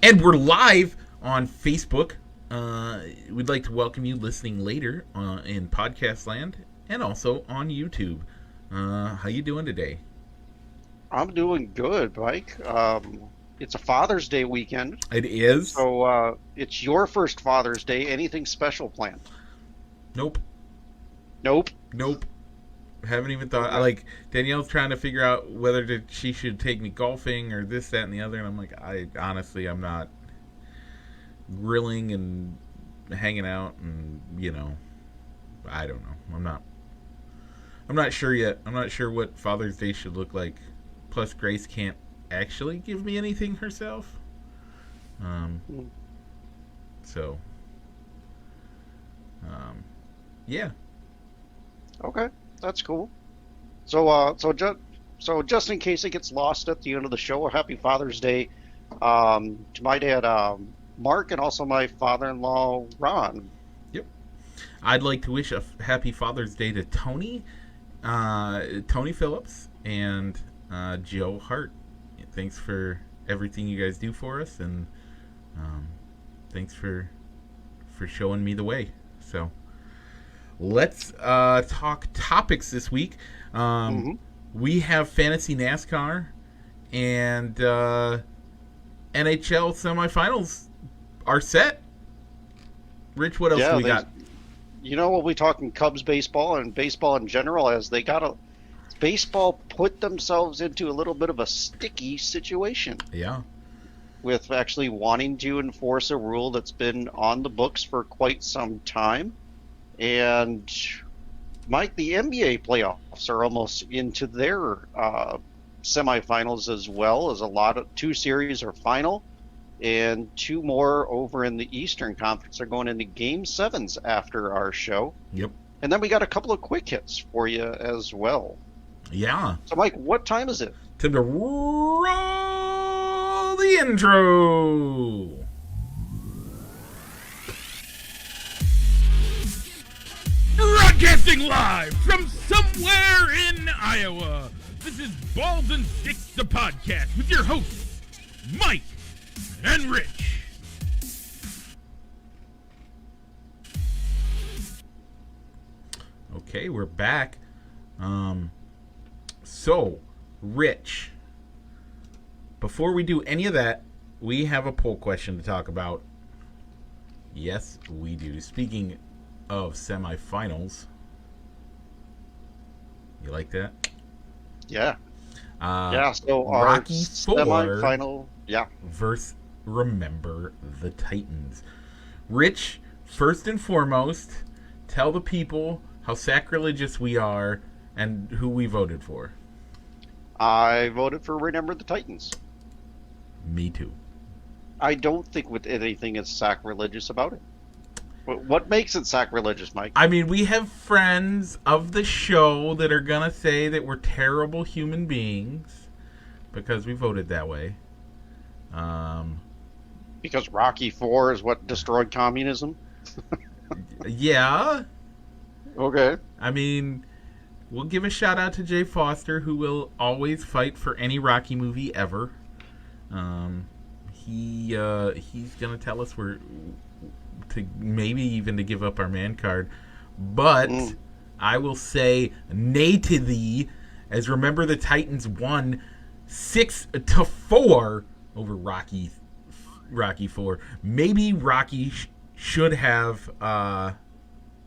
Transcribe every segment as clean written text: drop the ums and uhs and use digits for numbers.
And we're live on Facebook. We'd like to welcome you listening later in podcast land and also on YouTube. How you doing today? I'm doing good, Mike. It's a Father's Day weekend, It is. so it's your first Father's Day. Anything special planned? Nope. Nope. Nope. Haven't even thought. Okay. Like Danielle's trying to figure out whether she should take me golfing or this, that, and the other, and I'm like, I'm not grilling and hanging out, and I don't know. I'm not sure yet. I'm not sure what Father's Day should look like. Plus, Grace can't actually give me anything herself. Um, Mm. so, yeah. Okay, that's cool. So just in case it gets lost at the end of the show, a happy Father's Day to my dad, Mark, and also my father-in-law, Ron. Yep. I'd like to wish a happy Father's Day to Tony Phillips, and Joe Hart. Thanks for everything you guys do for us, and um, thanks for showing me the way. So let's talk topics this week. Um, Hmm. we have fantasy NASCAR and NHL semifinals are set. Rich, what else do Yeah, we got? we'll be talking Cubs baseball and baseball in general as they got a baseball put themselves into a little bit of a sticky situation Yeah. with actually wanting to enforce a rule that's been on the books for quite some time. And Mike, the NBA playoffs are almost into their semifinals as well, as a lot of two series are final, and two more over in the Eastern Conference are going into Game Sevens after our show. Yep. And then we got a couple of quick hits for you as well. Yeah. So, Mike, what time is it? Time to roll the intro. Broadcasting live from somewhere in Iowa. This is Balls and Sticks, the podcast, with your hosts, Mike and Rich. Okay, we're back. So, Rich, before we do any of that, we have a poll question to talk about. Yes, we do. Speaking of semifinals, you like that? Yeah. Uh, Yeah, so our Rocky Four semifinal, yeah. versus Remember the Titans. Rich, first and foremost, tell the people how sacrilegious we are and who we voted for. I voted for Remember the Titans. Me too. I don't think with anything is sacrilegious about it. What makes it sacrilegious, Mike? I mean, we have friends of the show that are gonna say that we're terrible human beings because we voted that way. Um, Because Rocky Four is what destroyed communism? yeah, Okay. I mean, we'll give a shout out to Jay Foster, who will always fight for any Rocky movie ever. He's gonna tell us we're to maybe even to give up our man card, but Mm. I will say nay to thee, as Remember the Titans won 6-4 over Rocky Four. Maybe Rocky should have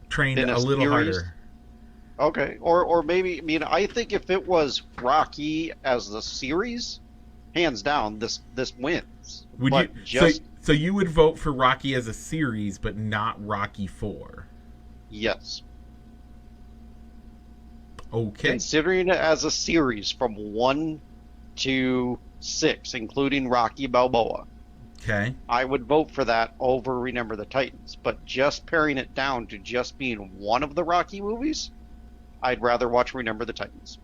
trained In a a little series? harder. Okay. Or maybe, I mean, I think if it was Rocky as the series, hands down, this wins. Would But you just so you would vote for Rocky as a series, but not Rocky Four? yes. Okay. Considering it as a series from 1 to 6, including Rocky Balboa, Okay. I would vote for that over Remember the Titans. But just paring it down to just being one of the Rocky movies, I'd rather watch Remember the Titans.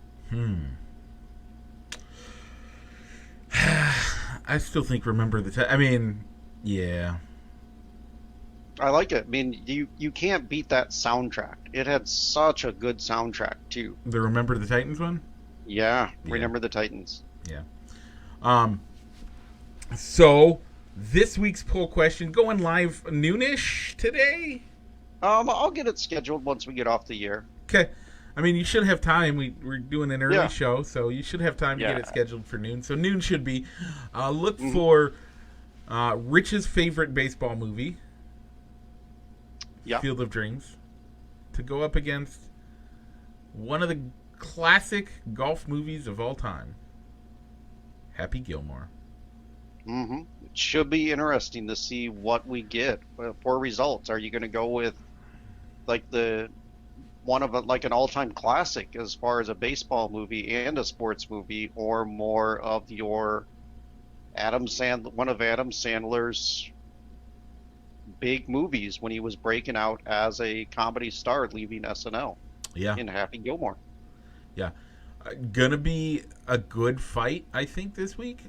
I still think Remember the Titans. I mean, yeah. I like it. I mean, you can't beat that soundtrack. It had such a good soundtrack too. The Remember the Titans one? Yeah, Yeah. Remember the Titans. Yeah. Um so This week's poll question going live noonish today. I'll get it scheduled once we get off the air. Okay. I mean, you should have time. We're doing an early show, so you should have time to get it Yeah. scheduled for noon. So noon should be. Look for Rich's favorite baseball movie, Yeah. Field of Dreams, to go up against one of the classic golf movies of all time, Happy Gilmore. It should be interesting to see what we get for results. Are you going to go with like like an all-time classic as far as a baseball movie and a sports movie, or more of your one of Adam Sandler's big movies when he was breaking out as a comedy star, leaving SNL Yeah, in Happy Gilmore? yeah. Gonna be a good fight, I think, this week.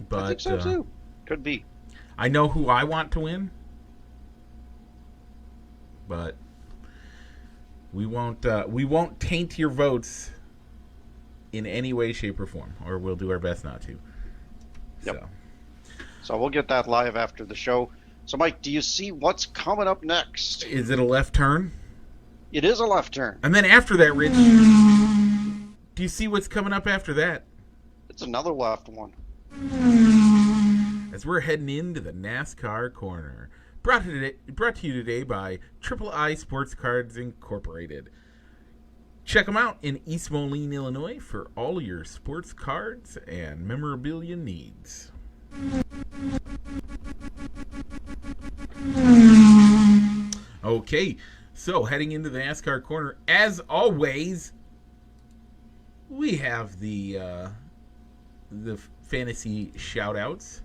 But I think so too. Could be. I know who I want to win, but we won't taint your votes in any way, shape, or form, or we'll do our best not to. Yep. So, So we'll get that live after the show. So, Mike, do you see what's coming up next? is it a left turn? It is a left turn. And then after that, Rich, do you see what's coming up after that? It's another left one. As we're heading into the NASCAR corner, brought to you today by Triple I Sports Cards Incorporated. Check them out in East Moline, Illinois, for all your sports cards and memorabilia needs. Okay, so heading into the NASCAR corner, as always, we have the fantasy shout-outs.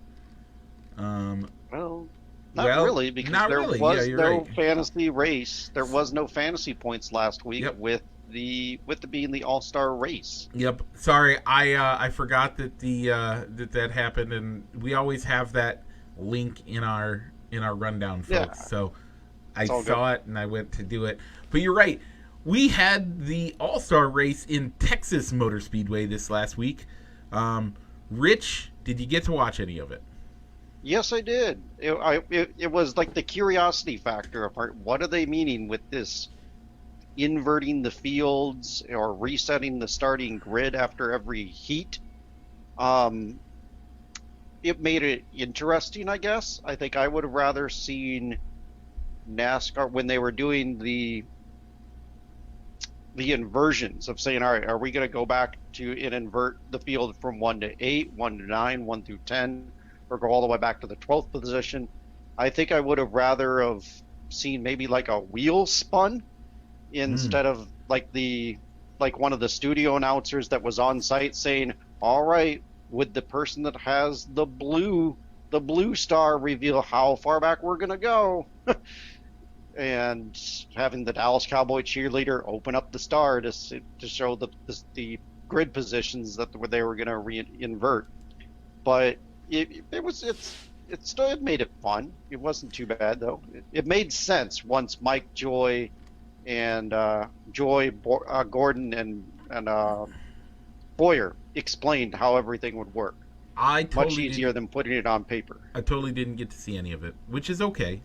Well, not really, because not there really. was Yeah, you're no right. fantasy race. There was no fantasy points last week Yep. with the being the All-Star race. Yep. Sorry, I forgot that that happened, and we always have that link in our rundown, folks. Yeah. So I It's all saw it and I went to do it. But you're right. We had the All-Star race in Texas Motor Speedway this last week. Rich, did you get to watch any of it? Yes, I did. It was like the curiosity factor of what are they meaning with this inverting the fields or resetting the starting grid after every heat. It made it interesting, I guess. I think I would have rather seen NASCAR when they were doing the inversions of saying, all right, are we going to go back to invert the field from 1 to 8, 1 to 9, 1 through 10, or go all the way back to the 12th position? I think I would have rather have seen maybe like a wheel spun instead of like one of the studio announcers that was on site saying, all right, would the person that has the blue star reveal how far back we're going to go? And having the Dallas Cowboy cheerleader open up the star to show the grid positions that they were going to invert. But it made it fun. It wasn't too bad though. It made sense once Mike Joy and Gordon and Boyer explained how everything would work. Much easier than putting it on paper. I totally didn't get to see any of it, which is okay.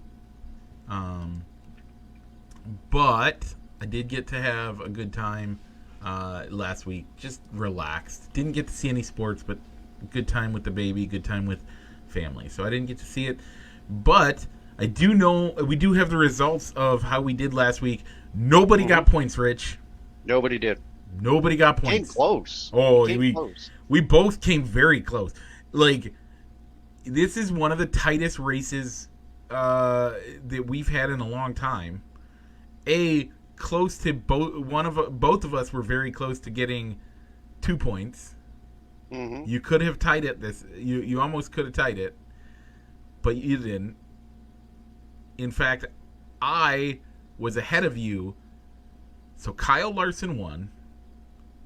But I did get to have a good time last week. Just relaxed. Didn't get to see any sports, but good time with the baby, good time with family. So I didn't get to see it. But I do know we do have the results of how we did last week. Nobody got points, Rich. Nobody did. Nobody got points. Came close. Oh, Close. we both came very close. Like, this is one of the tightest races that we've had in a long time. Close to both of us were very close to getting 2 points. Mm-hmm. You could have tied it. You almost could have tied it, but you didn't. In fact, I was ahead of you. So Kyle Larson won.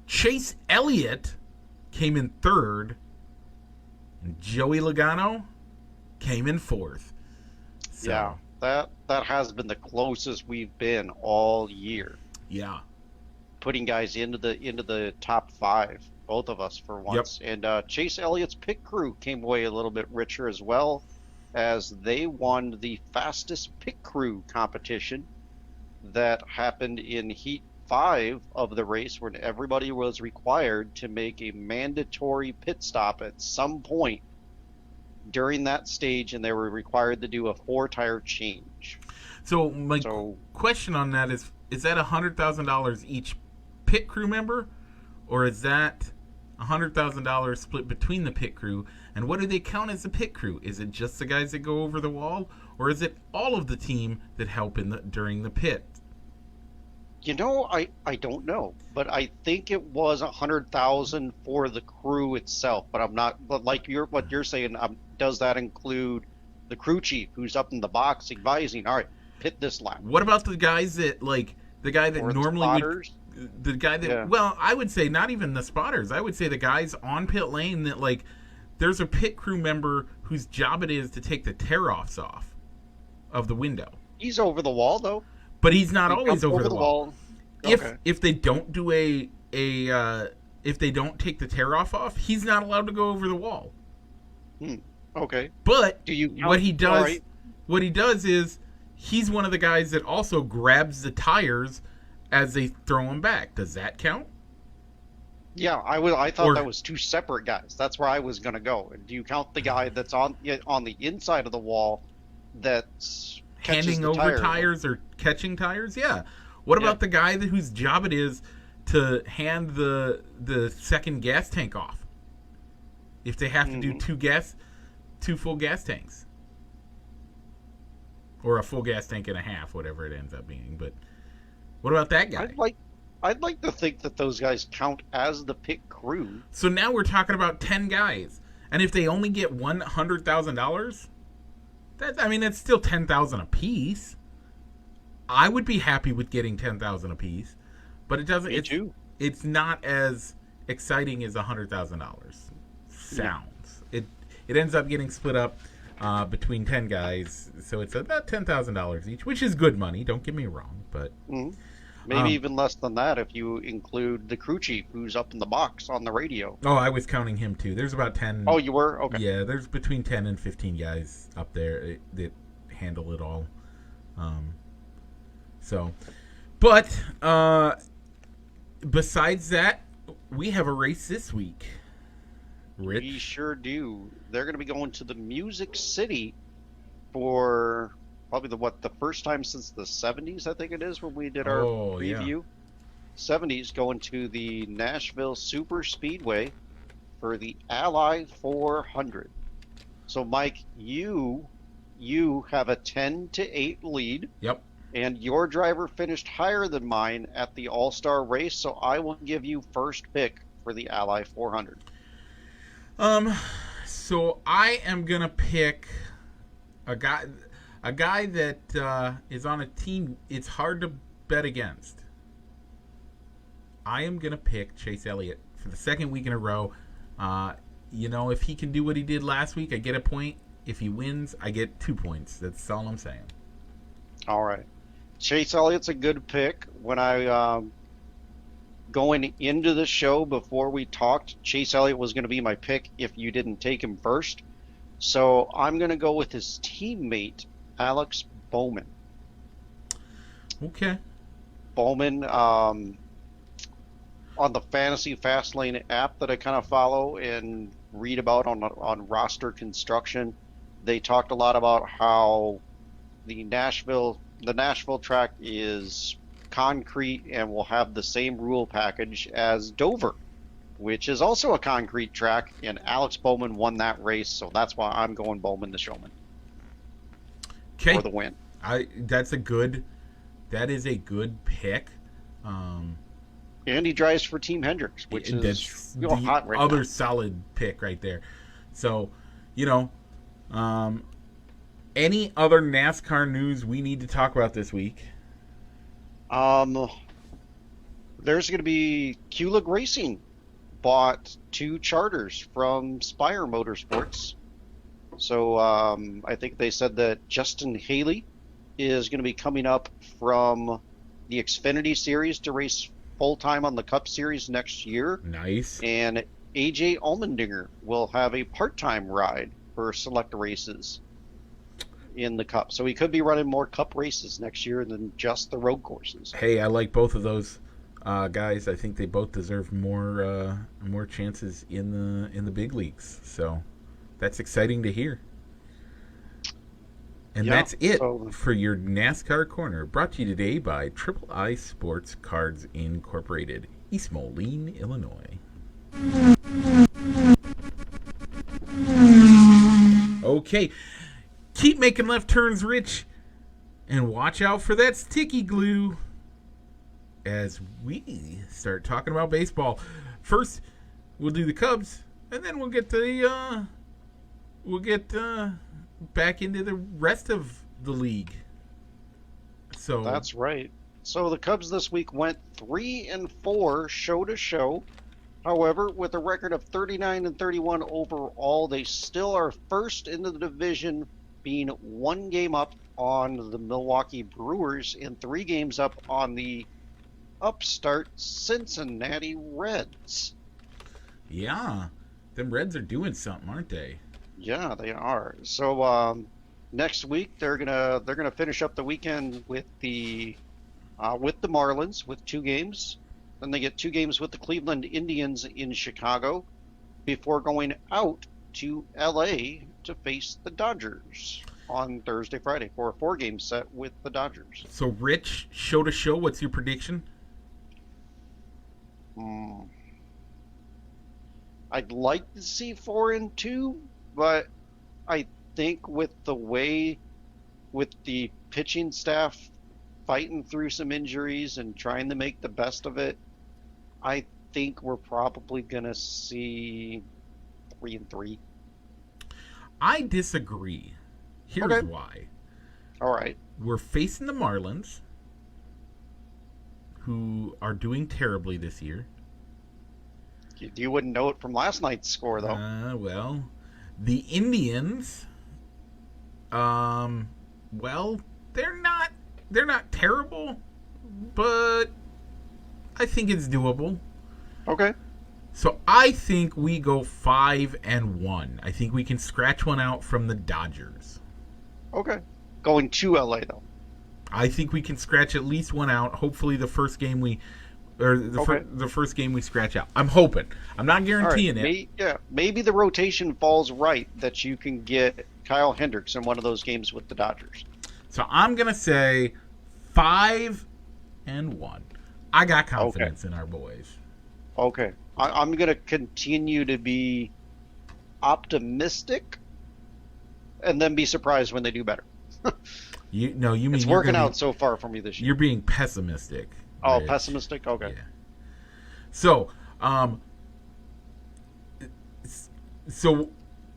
Chase Elliott came in third, and Joey Logano came in fourth. So, Yeah, that has been the closest we've been all year, yeah. putting guys into the top 5. both of us for once. And Chase Elliott's pit crew came away a little bit richer as well, as they won the fastest pit crew competition that happened in Heat 5 of the race, when everybody was required to make a mandatory pit stop at some point during that stage, and they were required to do a 4-tire change. So my question on that is that $100,000 each pit crew member, or is that $100,000 split between the pit crew? And what do they count as the pit crew? Is it just the guys that go over the wall, or is it all of the team that help during the pit? You know, I don't know, but I think it was 100,000 for the crew itself. But I'm not. But like what you're saying, does that include the crew chief who's up in the box advising? All right, pit this lap. What about the guys that the guy that normally the guy that? Yeah. Well, I would say not even the spotters. I would say the guys on pit lane that there's a pit crew member whose job it is to take the tear-offs off of the window. He's over the wall though. But he's not always over the wall. Okay. If they don't do if they don't take the tear off, he's not allowed to go over the wall. Okay. But what he does is he's one of the guys that also grabs the tires as they throw them back. Does that count? Yeah, I thought that was two separate guys. That's where I was going to go. Do you count the guy that's on the inside of the wall that's handing over tires or catching tires? Yeah. What about the guy whose job it is to hand the second gas tank off? If they have to do two full gas tanks. Or a full gas tank and a half, whatever it ends up being. But what about that guy? I'd like to think that those guys count as the pit crew. So now we're talking about 10 guys. And if they only get $100,000, that's still $10,000 a piece. I would be happy with getting $10,000 a piece, but it doesn't. It's not as exciting as $100,000 sounds. Yeah. It ends up getting split up between 10 guys, so it's about $10,000 each, which is good money. Don't get me wrong, but maybe even less than that if you include the crew chief who's up in the box on the radio. Oh, I was counting him too. There's about 10. Oh, you were? Okay. Yeah, there's between 10 and 15 guys up there that handle it all. Besides that, we have a race this week. Rich? We sure do. They're going to be going to the Music City for probably the first time since the 70s, I think it is, when we did our preview. Yeah. 70s, going to the Nashville Super Speedway for the Ally 400. So, Mike, you have a 10-8 lead. Yep. And your driver finished higher than mine at the All-Star race, so I will give you first pick for the Ally 400. So I am gonna pick a guy that is on a team it's hard to bet against. I am gonna pick Chase Elliott for the second week in a row. If he can do what he did last week, I get a point. If he wins, I get 2 points. That's all I'm saying. All right. Chase Elliott's a good pick. When I going into the show before we talked, Chase Elliott was going to be my pick if you didn't take him first. So I'm going to go with his teammate, Alex Bowman. Okay. Bowman, on the Fantasy Fastlane app that I kind of follow and read about on roster construction, they talked a lot about how the Nashville track is concrete and will have the same rule package as Dover, which is also a concrete track, and Alex Bowman won that race, so that's why I'm going Bowman the Showman. Okay. For the win. That is a good pick. And he drives for Team Hendricks, which is real hot right now. Other solid pick right there. So, any other NASCAR news we need to talk about this week? There's going to be Kulig Racing bought 2 charters from Spire Motorsports. So I think they said that Justin Haley is going to be coming up from the Xfinity Series to race full time on the Cup Series next year, Nice. and AJ Allmendinger will have a part time ride for select races in the Cup. So he could be running more Cup races next year than just the road courses. Hey, I like both of those guys. I think they both deserve more chances in the big leagues. So that's exciting to hear. And Yeah, that's it so for your NASCAR Corner, brought to you today by Triple I Sports Cards Incorporated, East Moline, Illinois. Okay, keep making left turns, Rich, and watch out for that sticky glue as we start talking about baseball. First, we'll do the Cubs, and then we'll get back into the rest of the league. So that's right. So the Cubs this week went 3-4 show to show. However, with a record of 39-31 overall, they still are first in the division, being 1 game up on the Milwaukee Brewers and 3 games up on the upstart Cincinnati Reds. yeah, them Reds are doing something, aren't they? Yeah, they are. So next week they're gonna finish up the weekend with the Marlins with 2 games. Then they get 2 games with the Cleveland Indians in Chicago before going out to LA to face the Dodgers on Thursday, Friday for a 4-game set with the Dodgers. So, Rich, show to show, what's your prediction? I'd like to see 4-2, but I think with the pitching staff fighting through some injuries and trying to make the best of it, I think we're probably gonna see 3-3. I disagree. Here's Okay. why. All right. We're facing the Marlins, who are doing terribly this year. You wouldn't know it from last night's score, though. Well, the Indians, well, they're not terrible, but I think it's doable. Okay. So I think we go 5-1. I think we can scratch one out from the Dodgers. Okay. Going to LA, though. I think we can scratch at least one out. Hopefully, the first game we scratch out. I'm hoping. I'm not guaranteeing it. Maybe the rotation falls right that you can get Kyle Hendricks in one of those games with the Dodgers. So I'm gonna say 5-1. I got confidence in our boys. Okay. I'm going to continue to be optimistic and then be surprised when they do better. You mean it's working out so far for me this year. You're being pessimistic. Oh, Rich. pessimistic? Okay. Yeah. So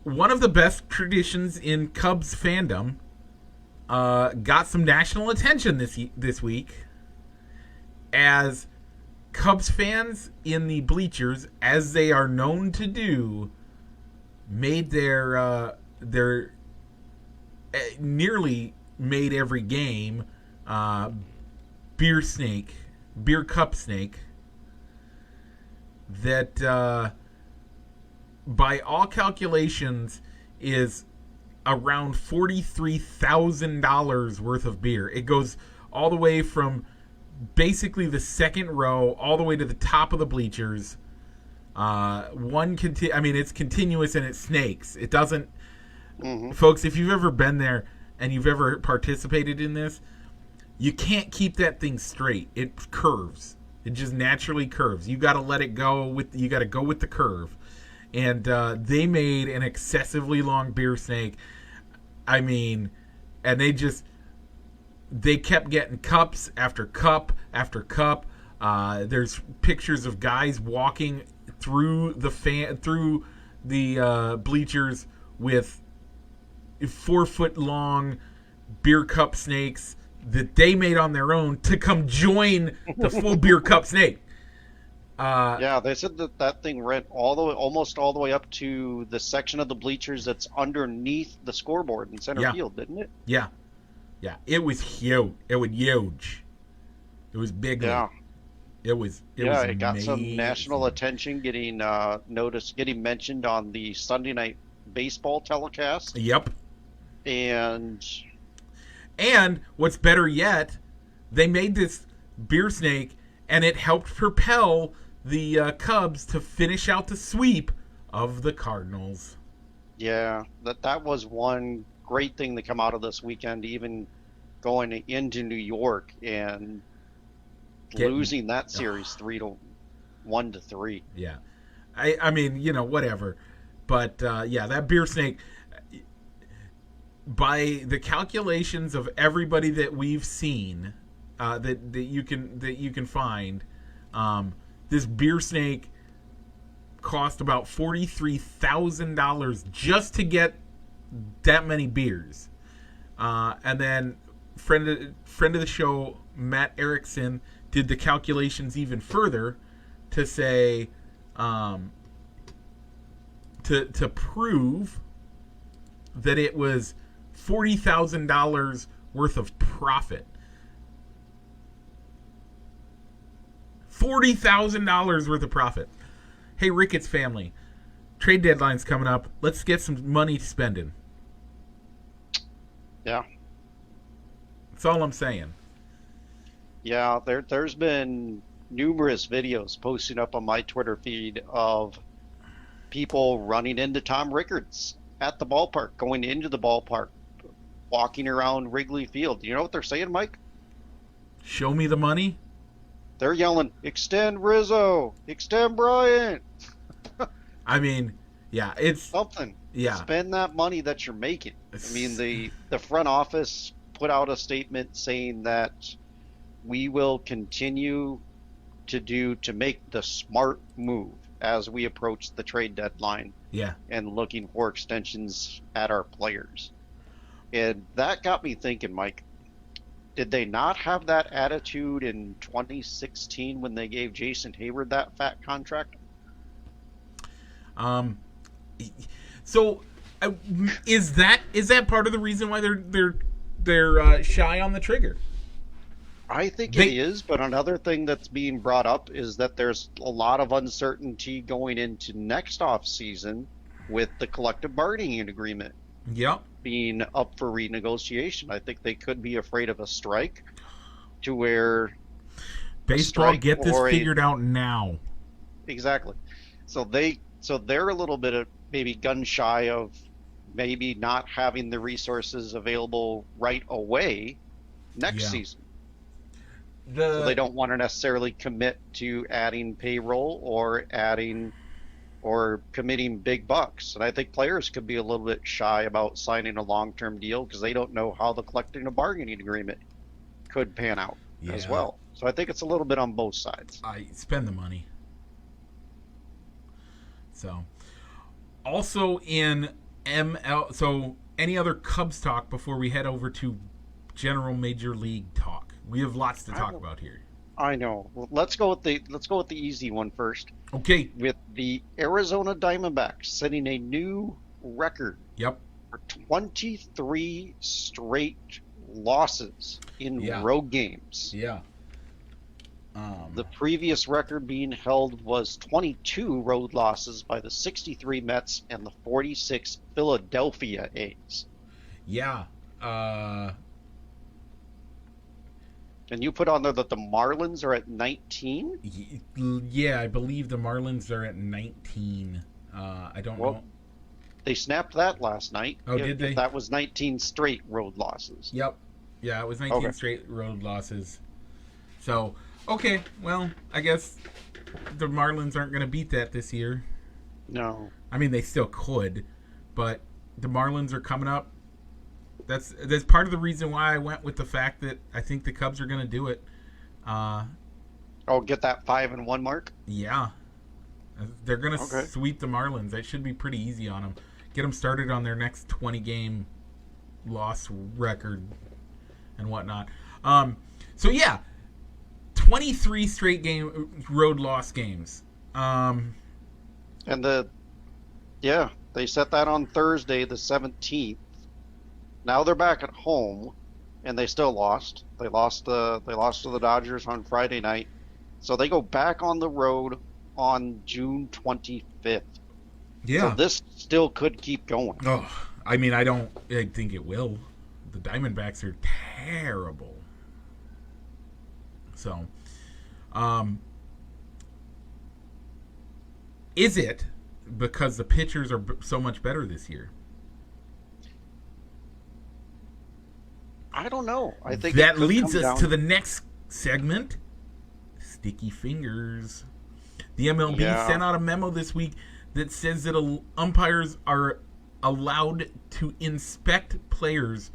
one of the best traditions in Cubs fandom got some national attention this week, as Cubs fans in the bleachers, as they are known to do, made their nearly made every game beer cup snake that by all calculations is around $43,000 worth of beer. It goes all the way from basically the second row all the way to the top of the bleachers. It's continuous and it snakes. It doesn't. Mm-hmm. Folks, if you've ever been there and you've ever participated in this, you can't keep that thing straight. It curves. It just naturally curves. You got to let it go you got to go with the curve. And they made an excessively long beer snake. I mean, and they kept getting cups after cup after cup. There's pictures of guys walking through the bleachers with 4-foot long beer cup snakes that they made on their own to come join the full beer cup snake. They said that thing went almost all the way up to the section of the bleachers that's underneath the scoreboard in center field, didn't it? Yeah. It was huge. It was huge. It was big. Yeah. It was It got some national amazing. attention, getting noticed, getting mentioned on the Sunday night baseball telecast, Yep. and And what's better yet, they made this beer snake, and it helped propel the Cubs to finish out the sweep of the Cardinals. yeah, that was one great thing to come out of this weekend, even going into New York and Getting, losing that oh, series 3-1 to 3. yeah, I mean, whatever, but yeah, that beer snake, by the calculations of everybody that we've seen, that you can find, this beer snake cost about $43,000 just to get that many beers. And then friend of the show Matt Erickson did the calculations even further to say, to prove that it was $40,000 worth of profit. $40,000 worth of profit. Hey, Ricketts family, trade deadline's coming up. Let's get some money spending. Yeah, That's all I'm saying. yeah. There's been numerous videos posting up on my Twitter feed of people running into Tom Rickards at the ballpark, going into the ballpark, walking around Wrigley Field. You know what they're saying, Mike? Show me the money. They're yelling, "Extend Rizzo, extend Bryant, I mean, yeah, it's something. yeah, Spend that money that you're making." I mean, it's, the front office put out a statement saying that we will continue to make the smart move as we approach the trade deadline yeah, and looking for extensions at our players. And that got me thinking, Mike, did they not have that attitude in 2016 when they gave Jason Hayward that fat contract? um, so uh, is that part of the reason why they're shy on the trigger? I think it They is, but another thing that's being brought up is that there's a lot of uncertainty going into next off season with the collective bargaining agreement Yep. being up for renegotiation. I think they could be afraid of a strike, to where a Baseball, strike get this or a figured out now. exactly. So they're a little bit of maybe gun shy of maybe not having the resources available right away next Yeah. season. So they The don't want to necessarily commit to adding payroll or committing big bucks. And I think players could be a little bit shy about signing a long-term deal because they don't know how the collective bargaining agreement could pan out as yeah, well. So I think it's a little bit on both sides. I spend the money. So also in ML. So any other Cubs talk before we head over to general Major League talk? We have lots to I, talk about here. I know. Well, let's go with the easy one first. Okay. With the Arizona Diamondbacks setting a new record Yep. for 23 straight losses in Yeah. road games. Yeah. The previous record being held was 22 road losses by the 63 Mets and the 46 Philadelphia A's. Yeah. And you put on there that the Marlins are at 19? Yeah, I believe the Marlins are at 19. I don't Well, know. they snapped that last night. Oh, did they? That was 19 straight road losses. Yep. Yeah, it was 19 Okay. straight road losses. So, okay, well, I guess the Marlins aren't going to beat that this year. No. I mean, they still could, but the Marlins are coming up. That's part of the reason why I went with the fact that I think the Cubs are going to do it. Uh, Oh, get that 5-1 mark? yeah, they're going to Okay. sweep the Marlins. That should be pretty easy on them. Get them started on their next 20 game loss record and whatnot. So yeah, 23 straight game road loss games. And they set that on Thursday, the 17th. Now they're back at home, and they still lost. They lost to the Dodgers on Friday night, So they go back on the road on June 25th. So Yeah. this still could keep going. Oh, I mean, I think it will. The Diamondbacks are terrible. So, um, is it because the pitchers are so much better this year? I don't know. I think it That could leads come us to down. the next segment, sticky fingers. The MLB Yeah. sent out a memo this week that says that umpires are allowed to inspect players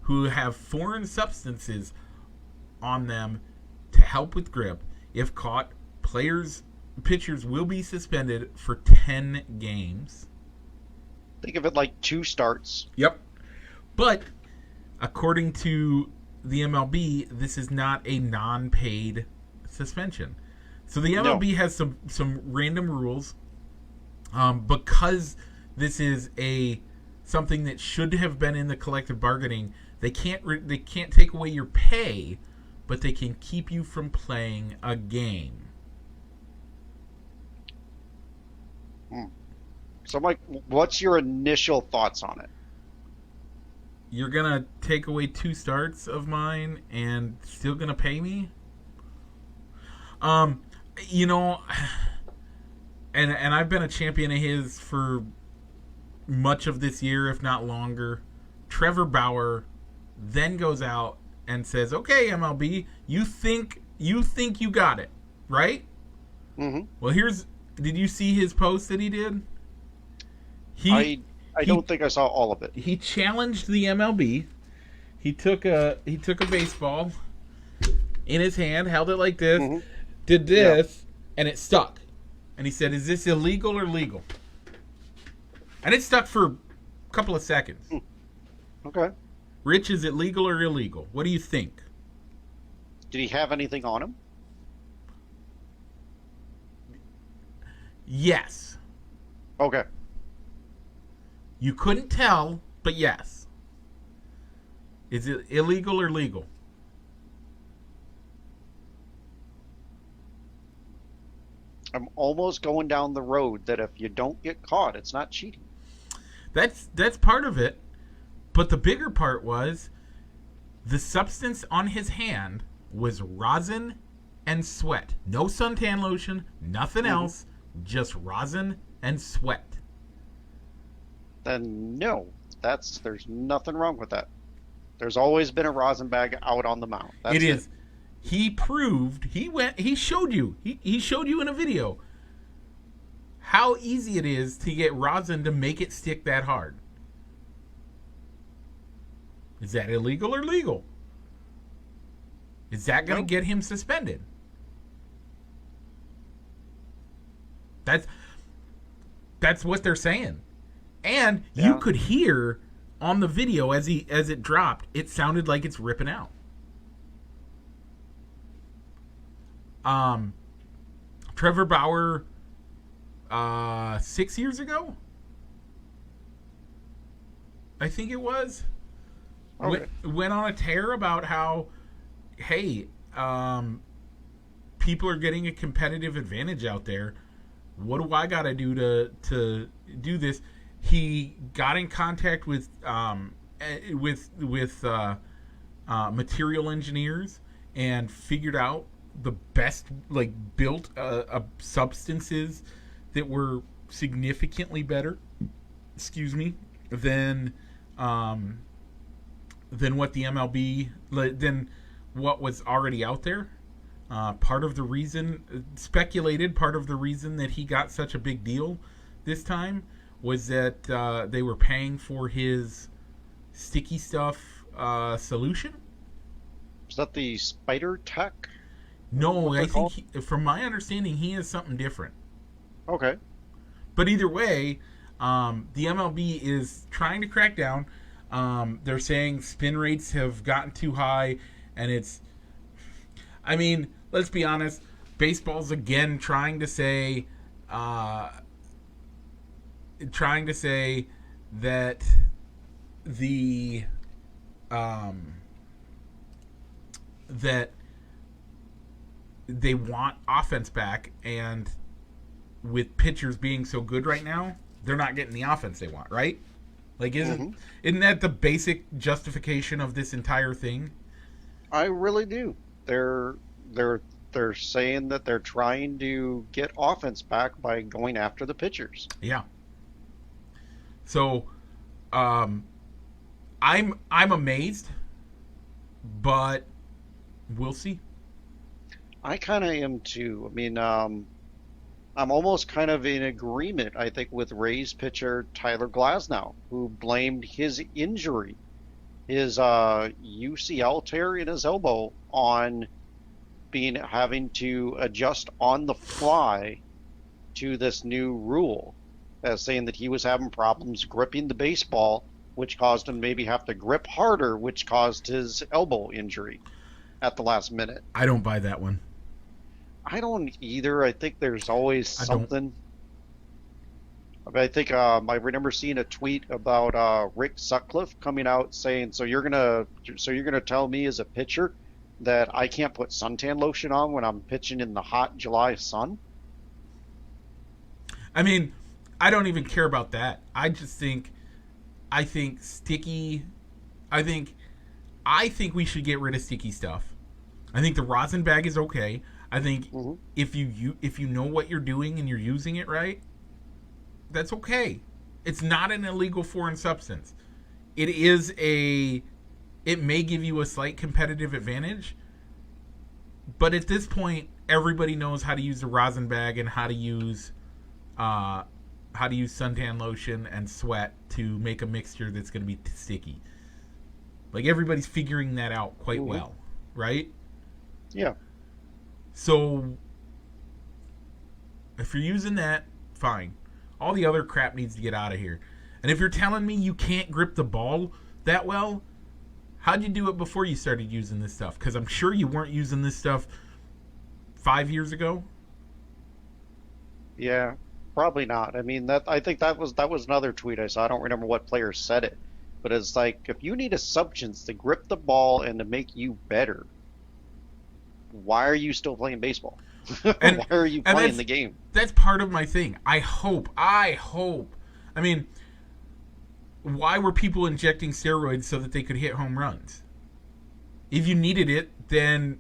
who have foreign substances on them to help with grip. If caught, pitchers will be suspended for 10 games. Think of it like two starts. Yep. But according to the MLB, this is not a non-paid suspension. So the No. MLB has some random rules because this is a something that should have been in the collective bargaining. They can't take away your pay, but they can keep you from playing a game. Hmm. So, Mike, what's your initial thoughts on it? You're gonna take away 2 starts of mine and still gonna pay me? Um, you know, and I've been a champion of his for much of this year, if not longer. Trevor Bauer then goes out and says, "Okay, MLB, you think you got it, right?" Hmm. Well, did you see his post that he did? He I he don't think I saw all of it. he challenged the MLB. He took a baseball in his hand, held it like this, Hmm. did Yeah. this, and it stuck. And he said, "Is this illegal or legal?" And it stuck for a couple of seconds. Okay. Rich, is it legal or illegal? What do you think? Did he have anything on him? Yes. Okay. You couldn't tell, but yes. Is it illegal or legal? I'm almost going down the road that if you don't get caught, it's not cheating. That's part of it. But the bigger part was the substance on his hand was rosin and sweat. No suntan lotion, nothing Hmm. else, just rosin and sweat. Then no, there's nothing wrong with that. There's always been a rosin bag out on the mound. It That's it. is. He showed you. He showed you in a video how easy it is to get rosin to make it stick that hard. Is that illegal or legal? Is that going to Nope. get him suspended? That's that's what they're saying. And you Yeah. could hear on the video as it dropped, it sounded like it's ripping out. Um, Trevor Bauer, 6 years ago, I think it was, Okay. went on a tear about how, hey, people are getting a competitive advantage out there. What do I got to do to do this? He got in contact with material engineers and figured out the best, like, built substances that were significantly better, excuse me, than what the MLB, than what was already out there. Part of the reason that he got such a big deal this time was that they were paying for his sticky stuff solution. Is that the Spider Tech? No, What I they call think, from my understanding, he has something different. Okay. But either way, the MLB is trying to crack down. They're saying spin rates have gotten too high, and I mean, let's be honest. Baseball's again trying to say that the that they want offense back, and with pitchers being so good right now, they're not getting the offense they want, right? Like, isn't that the basic justification of this entire thing? I really do. They're saying that they're trying to get offense back by going after the pitchers. Yeah. So, I'm amazed, but we'll see. I kind of am too. I mean, I'm almost kind of in agreement, I think, with Rays pitcher Tyler Glasnow, who blamed his injury, his UCL tear in his elbow, on having to adjust on the fly to this new rule, as saying that he was having problems gripping the baseball, which caused him maybe have to grip harder, which caused his elbow injury at the last minute. I don't buy that one. I don't either. I think there's always something. I think I remember seeing a tweet about Rick Sutcliffe coming out saying, "So you're gonna tell me as a pitcher that I can't put suntan lotion on when I'm pitching in the hot July sun?" I mean, I don't even care about that. I think sticky. I think we should get rid of sticky stuff. I think the rosin bag is okay. I think if you know what you're doing and you're using it right, that's okay. It's not an illegal foreign substance. It may give you a slight competitive advantage, but at this point, everybody knows how to use the rosin bag and how to use suntan lotion and sweat to make a mixture that's going to be sticky. Like, everybody's figuring that out quite well, right? Yeah. So, if you're using that, fine. All the other crap needs to get out of here. And if you're telling me you can't grip the ball that well, how'd you do it before you started using this stuff? Because I'm sure you weren't using this stuff 5 years ago. Yeah, probably not. I mean, I think that was another tweet I saw. I don't remember what player said it, but it's like, if you need a substance to grip the ball and to make you better, why are you still playing baseball? Why are you playing the game? That's part of my thing. I hope. I mean, why were people injecting steroids so that they could hit home runs? If you needed it, then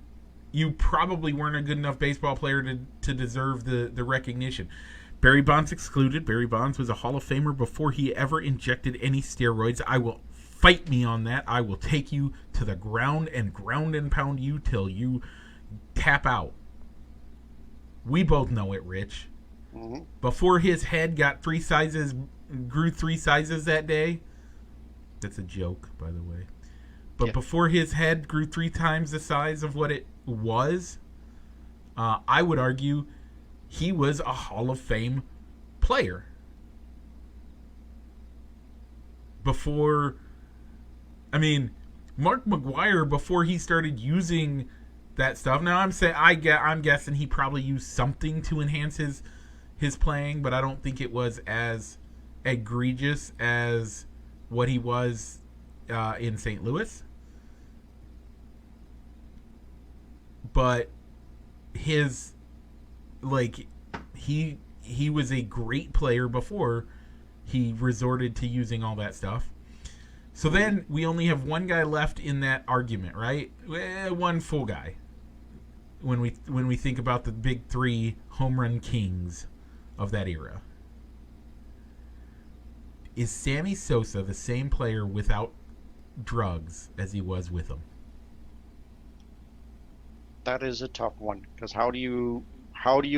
you probably weren't a good enough baseball player to deserve the recognition. Barry Bonds excluded. Barry Bonds was a Hall of Famer before he ever injected any steroids. I will fight me on that. I will take you to the ground and pound you till you tap out. We both know it, Rich. Before his head grew 3 sizes that day. That's a joke, by the way. But before his head grew 3 times the size of what it was, I would argue he was a Hall of Fame player. Mark McGwire, before he started using that stuff. Now I'm guessing he probably used something to enhance his playing, but I don't think it was as egregious as what he was in St. Louis. But he was a great player before he resorted to using all that stuff. So then we only have one guy left in that argument, right? One full guy. When we think about the big 3 home run kings of that era. Is Sammy Sosa the same player without drugs as he was with them? That is a tough one, because how do you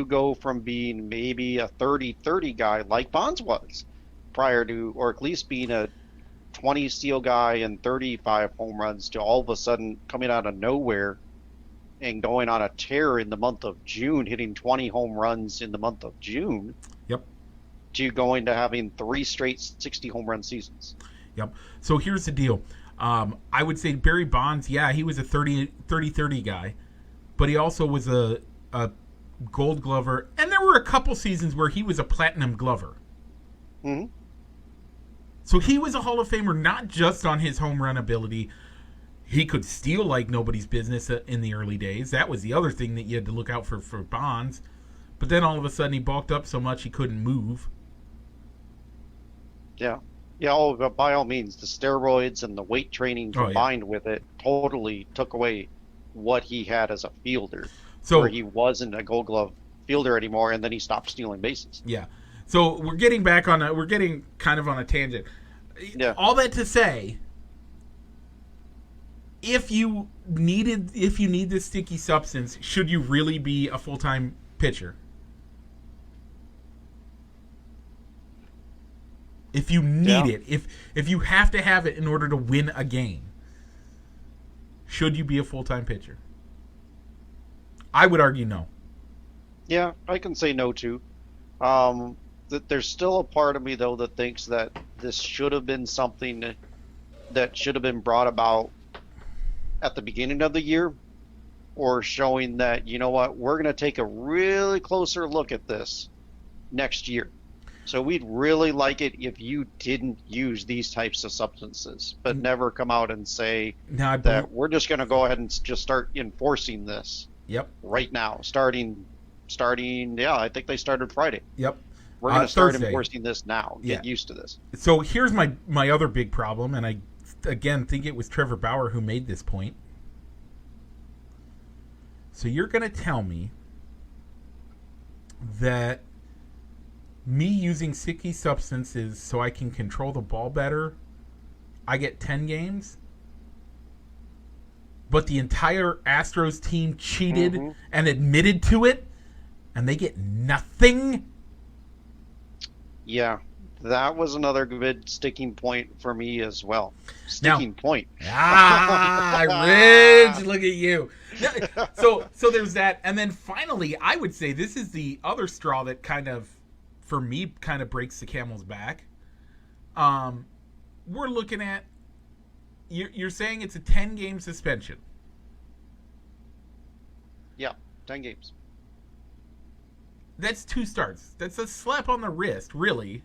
go from being maybe a 30-30 guy like Bonds was prior to, or at least being a 20 steal guy and 35 home runs, to all of a sudden coming out of nowhere and going on a tear in the month of June, hitting 20 home runs in the month of June. Yep. To going to having 3 straight 60 home run seasons. Yep. So here's the deal. I would say Barry Bonds, he was a 30-30 guy, but he also was a Gold Glover, and there were a couple seasons where he was a Platinum Glover. So he was a Hall of Famer not just on his home run ability. He could steal like nobody's business in the early days. That was the other thing that you had to look out for Bonds. But then all of a sudden he bulked up so much he couldn't move. Yeah. Yeah, oh, but by all means, the steroids and the weight training combined with it totally took away what he had as a fielder. So where he wasn't a Gold Glove fielder anymore, and then he stopped stealing bases. Yeah. So we're getting we're getting kind of on a tangent. Yeah. All that to say, if you need this sticky substance, should you really be a full-time pitcher? If you need it, if you have to have it in order to win a game, should you be a full-time pitcher? I would argue no. Yeah, I can say no too. There's still a part of me though that thinks that this should have been something that should have been brought about at the beginning of the year, or showing that, you know what, we're going to take a really closer look at this next year. So we'd really like it if you didn't use these types of substances, but never come out and say that we're just going to go ahead and just start enforcing this. Yep. Right now, starting. Yeah, I think they started Friday. Yep. We're going to start Thursday. enforcing this now. Get used to this. So here's my other big problem, and I again think it was Trevor Bauer who made this point. So you're going to tell me that me using sticky substances so I can control the ball better, I get 10 games? But the entire Astros team cheated and admitted to it, and they get nothing? Yeah, that was another good sticking point for me as well. Point. Rich, look at you. So there's that. And then finally, I would say this is the other straw that kind of, for me, kind of breaks the camel's back. We're looking at, you're saying it's a 10-game suspension. Yeah, 10 games. That's 2 starts. That's a slap on the wrist, really.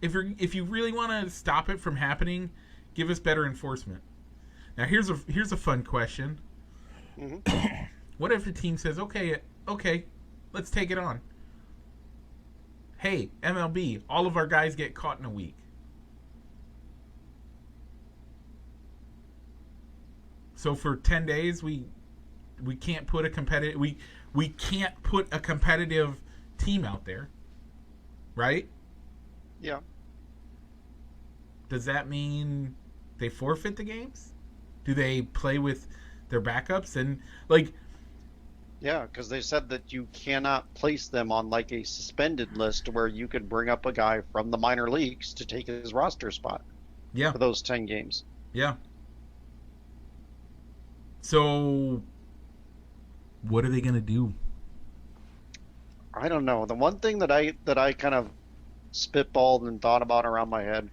If you really want to stop it from happening, give us better enforcement. Now here's a fun question. What if the team says, okay, let's take it on. Hey, MLB, all of our guys get caught in a week. So for 10 days, we can't put a competitive we can't put a competitive team out there, right? Yeah. Does that mean they forfeit the games? Do they play with their backups and Yeah, because they said that you cannot place them on like a suspended list where you could bring up a guy from the minor leagues to take his roster spot. Yeah. For those 10 games. Yeah. So, what are they going to do? I don't know. The one thing that I kind of spitballed and thought about around my head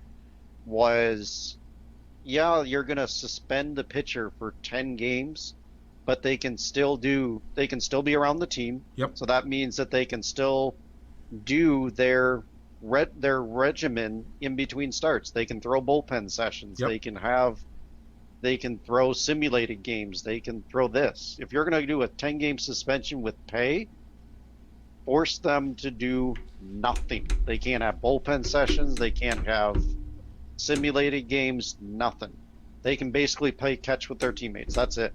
was, yeah, you're going to suspend the pitcher for 10 games, but they can still be around the team. Yep. So that means that they can still do their regimen in between starts. They can throw bullpen sessions. Yep. They can throw simulated games. They can throw this. If you're going to do a 10-game suspension with pay, force them to do nothing. They can't have bullpen sessions. They can't have simulated games, nothing. They can basically play catch with their teammates. That's it.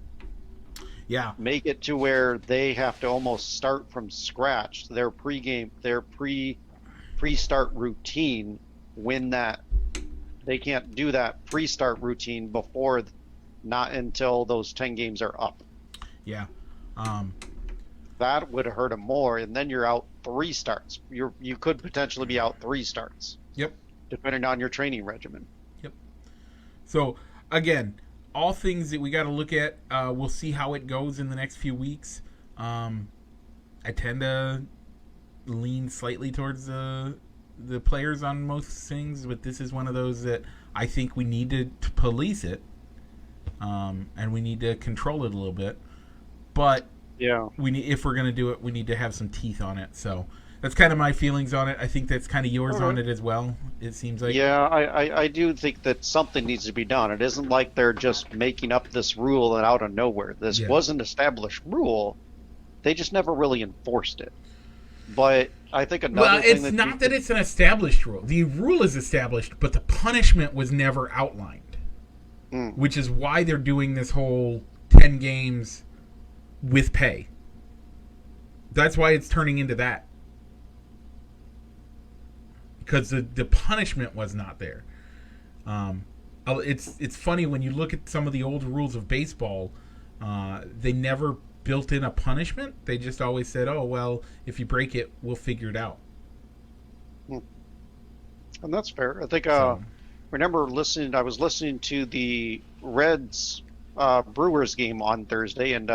Yeah. Make it to where they have to almost start from scratch their pre-start routine when that they can't do that pre-start routine before, not until those 10 games are up. Yeah. That would hurt them more, and then you're out 3 starts. You could potentially be out 3 starts. Yep. Depending on your training regimen. Yep. So again, all things that we got to look at. We'll see how it goes in the next few weeks. I tend to lean slightly towards the players on most things, but this is one of those that I think we need to police it, and we need to control it a little bit. But yeah, if we're going to do it, we need to have some teeth on it. So That's kind of my feelings on it. I think that's kind of yours All on right. it as well. It seems like. Yeah, I do think that something needs to be done. It isn't like they're just making up this rule and out of nowhere. This Yeah. was an established rule. They just never really enforced it. But I think another Well, thing it's that not that it's an established rule. The rule is established, but the punishment was never outlined, Mm. which is why they're doing this whole 10 games with pay. That's why it's turning into that. Because the punishment was not there. It's funny when you look at some of the old rules of baseball, they never built in a punishment. They just always said, "Oh well, if you break it, we'll figure it out." And that's fair. I think So, remember listening. I was listening to the Reds Brewers game on Thursday, and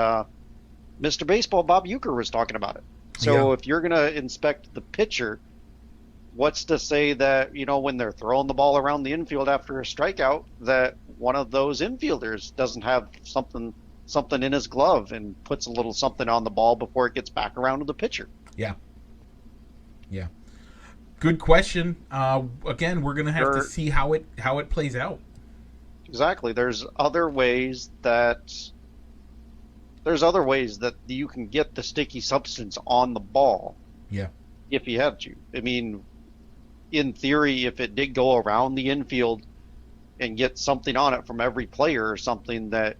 Mr. Baseball Bob Uecker was talking about it. So Yeah. if you're going to inspect the pitcher, what's to say that when they're throwing the ball around the infield after a strikeout, that one of those infielders doesn't have something in his glove and puts a little something on the ball before it gets back around to the pitcher? yeah, yeah. Good question. Again, we're gonna have to There- see how it plays out. Exactly. There's other ways that you can get the sticky substance on the ball Yeah, if you had to. I mean, in theory, if it did go around the infield and get something on it from every player or something, that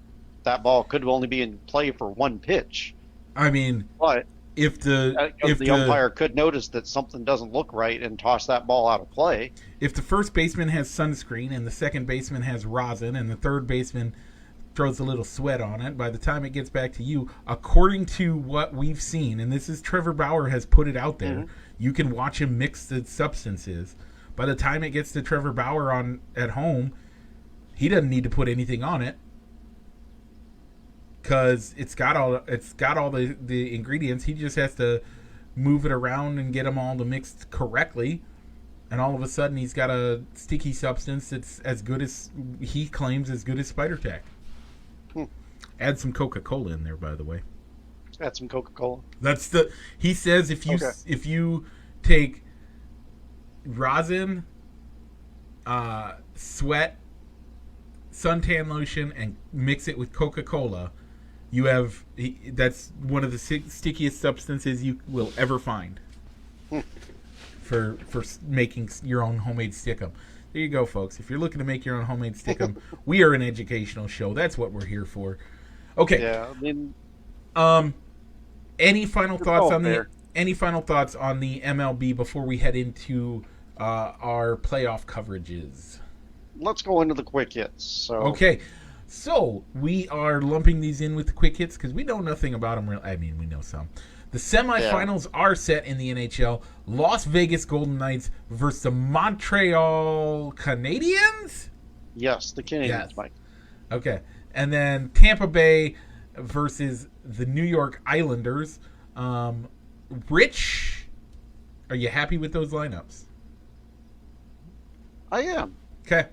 ball could only be in play for one pitch. I mean, But if the umpire could notice that something doesn't look right and toss that ball out of play. if the first baseman has sunscreen and the second baseman has rosin and the third baseman throws a little sweat on it, by the time it gets back to you, according to what we've seen, and this is Trevor Bauer has put it out there, you can watch him mix the substances. By the time it gets to Trevor Bauer at home, he doesn't need to put anything on it because it's got all the ingredients. He just has to move it around and get them all to mix correctly. And all of a sudden, he's got a sticky substance that's as good as he claims, as good as Spider Tack. Add some Coca-Cola in there, by the way. Add some Coca-Cola. He says if you Okay. if you take rosin, sweat, suntan lotion, and mix it with Coca-Cola, that's one of the stickiest substances you will ever find. For making your own homemade stickum. There you go, folks. If you're looking to make your own homemade stickum, we are an educational show. That's what we're here for. Okay. Yeah, I mean, Any final thoughts on fair. any final thoughts on the MLB before we head into our playoff coverages? let's go into the quick hits. So Okay. So we are lumping these in with the quick hits because we know nothing about them. I mean, we know some. The semifinals are set in the NHL. Las Vegas Golden Knights versus the Montreal Canadiens. yes, the Canadians, Yes. Mike. Okay. And then Tampa Bay versus the New York Islanders. Rich, are you happy with those lineups? I am. Okay.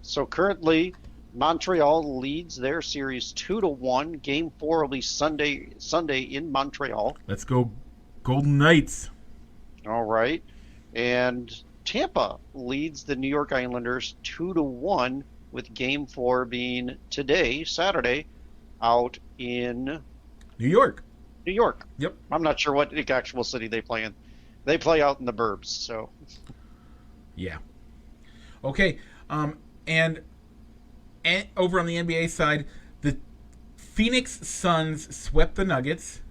So currently, Montreal leads their series 2-1. Game 4 will be Sunday in Montreal. Let's go Golden Knights. All right. And Tampa leads the New York Islanders 2-1, with Game 4 being today, Saturday, out in New York. New York. Yep. I'm not sure what actual city they play in. They play out in the burbs, so Yeah. Okay. And over on the NBA side, the Phoenix Suns swept the Nuggets.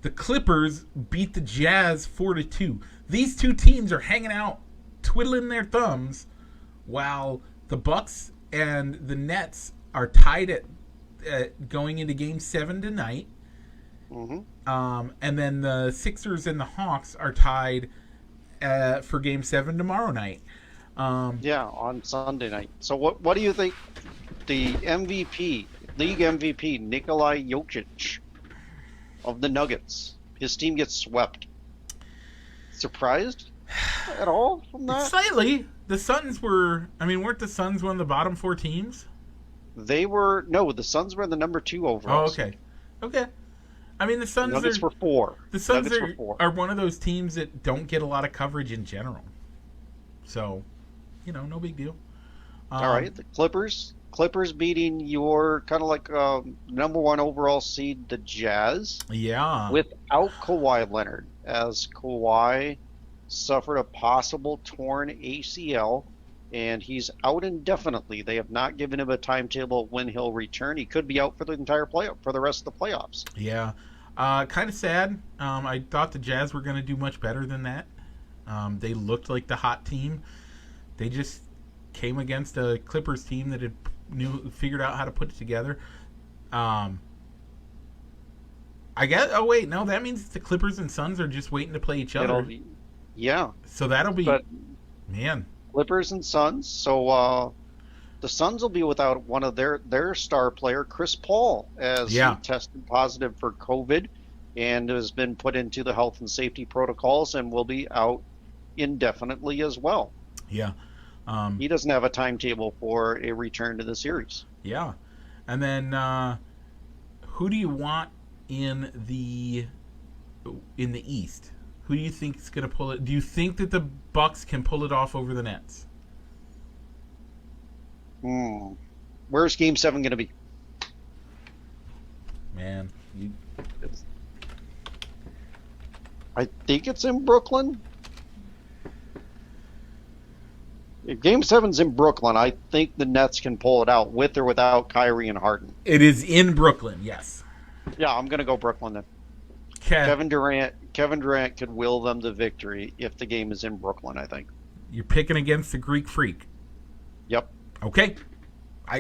The Clippers beat the Jazz 4-2. These two teams are hanging out, twiddling their thumbs, while the Bucks and the Nets are tied at going into Game 7 tonight. And then the Sixers and the Hawks are tied for Game 7 tomorrow night. yeah, on Sunday night. So what do you think the league MVP, Nikolai Jokic of the Nuggets, his team gets swept? Surprised at all from that? Slightly. The Suns weren't the Suns one of the bottom four teams? The Suns were the number 2 overall. Oh, okay. Okay. I mean, the Suns Nuggets are for 4. the Suns Nuggets for 4. are one of those teams that don't get a lot of coverage in general. So, no big deal. All right, the Clippers beating your kind of like number 1 overall seed, the Jazz, Yeah. without Kawhi Leonard, as Kawhi suffered a possible torn ACL, and he's out indefinitely. They have not given him a timetable when he'll return. He could be out for the entire playoff for the rest of the playoffs. Yeah. Kind of sad. I thought the Jazz were going to do much better than that. They looked like the hot team. They just came against a Clippers team that had figured out how to put it together. I guess. Oh wait, no, that means the Clippers and Suns are just waiting to play each other. Yeah. So that'll be, but man. Clippers and Suns. So the Suns will be without one of their star player, Chris Paul, as he tested positive for COVID and has been put into the health and safety protocols and will be out indefinitely as well. Yeah. He doesn't have a timetable for a return to the series. Yeah. And then who do you want in the East? Who do you think is going to pull it? Do you think that the Bucks can pull it off over the Nets? Where's Game 7 going to be? Man, I think it's in Brooklyn. If Game 7's in Brooklyn, I think the Nets can pull it out with or without Kyrie and Harden. It is in Brooklyn, yes. Yeah, I'm going to go Brooklyn then. Kevin Durant could will them to victory if the game is in Brooklyn, I think. You're picking against the Greek Freak. Yep. Okay.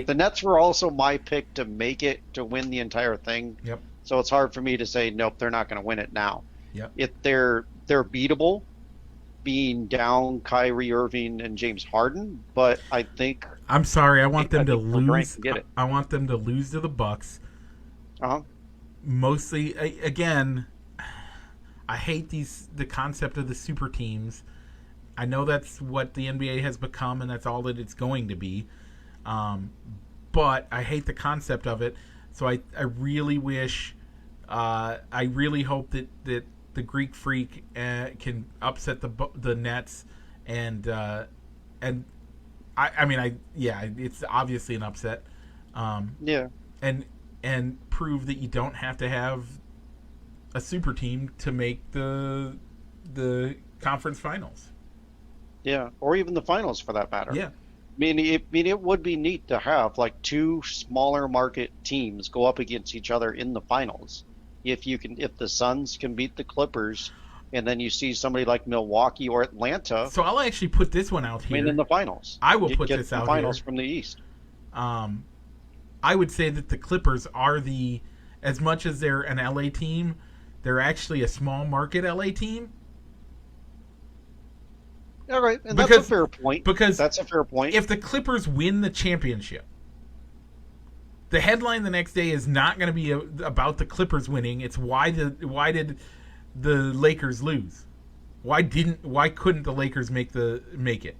The Nets were also my pick to make it, to win the entire thing. Yep. So it's hard for me to say, nope, they're not going to win it now. Yep. If they're beatable, being down Kyrie Irving and James Harden, but I think I'm sorry, I want them to lose. Get it. I want them to lose to the Bucks. Uh-huh. Mostly, again, I hate the concept of the super teams. I know that's what the NBA has become, and that's all that it's going to be. But I hate the concept of it. So I really wish, I really hope that the Greek Freak can upset the Nets, and it's obviously an upset. Yeah. And prove that you don't have to have a super team to make the conference finals. Yeah, or even the finals for that matter. Yeah. I mean, it would be neat to have like 2 smaller market teams go up against each other in the finals. If the Suns can beat the Clippers, and then you see somebody like Milwaukee or Atlanta. So I'll actually put this one out here. I mean, in the finals. I will put this out here. Finals from the East. I would say that the Clippers are as much as they're an LA team, they're actually a small market LA team. All right, and that's a fair point. That's a fair point. If the Clippers win the championship, the headline the next day is not going to be about the Clippers winning. It's why did the Lakers lose? Why couldn't the Lakers make it?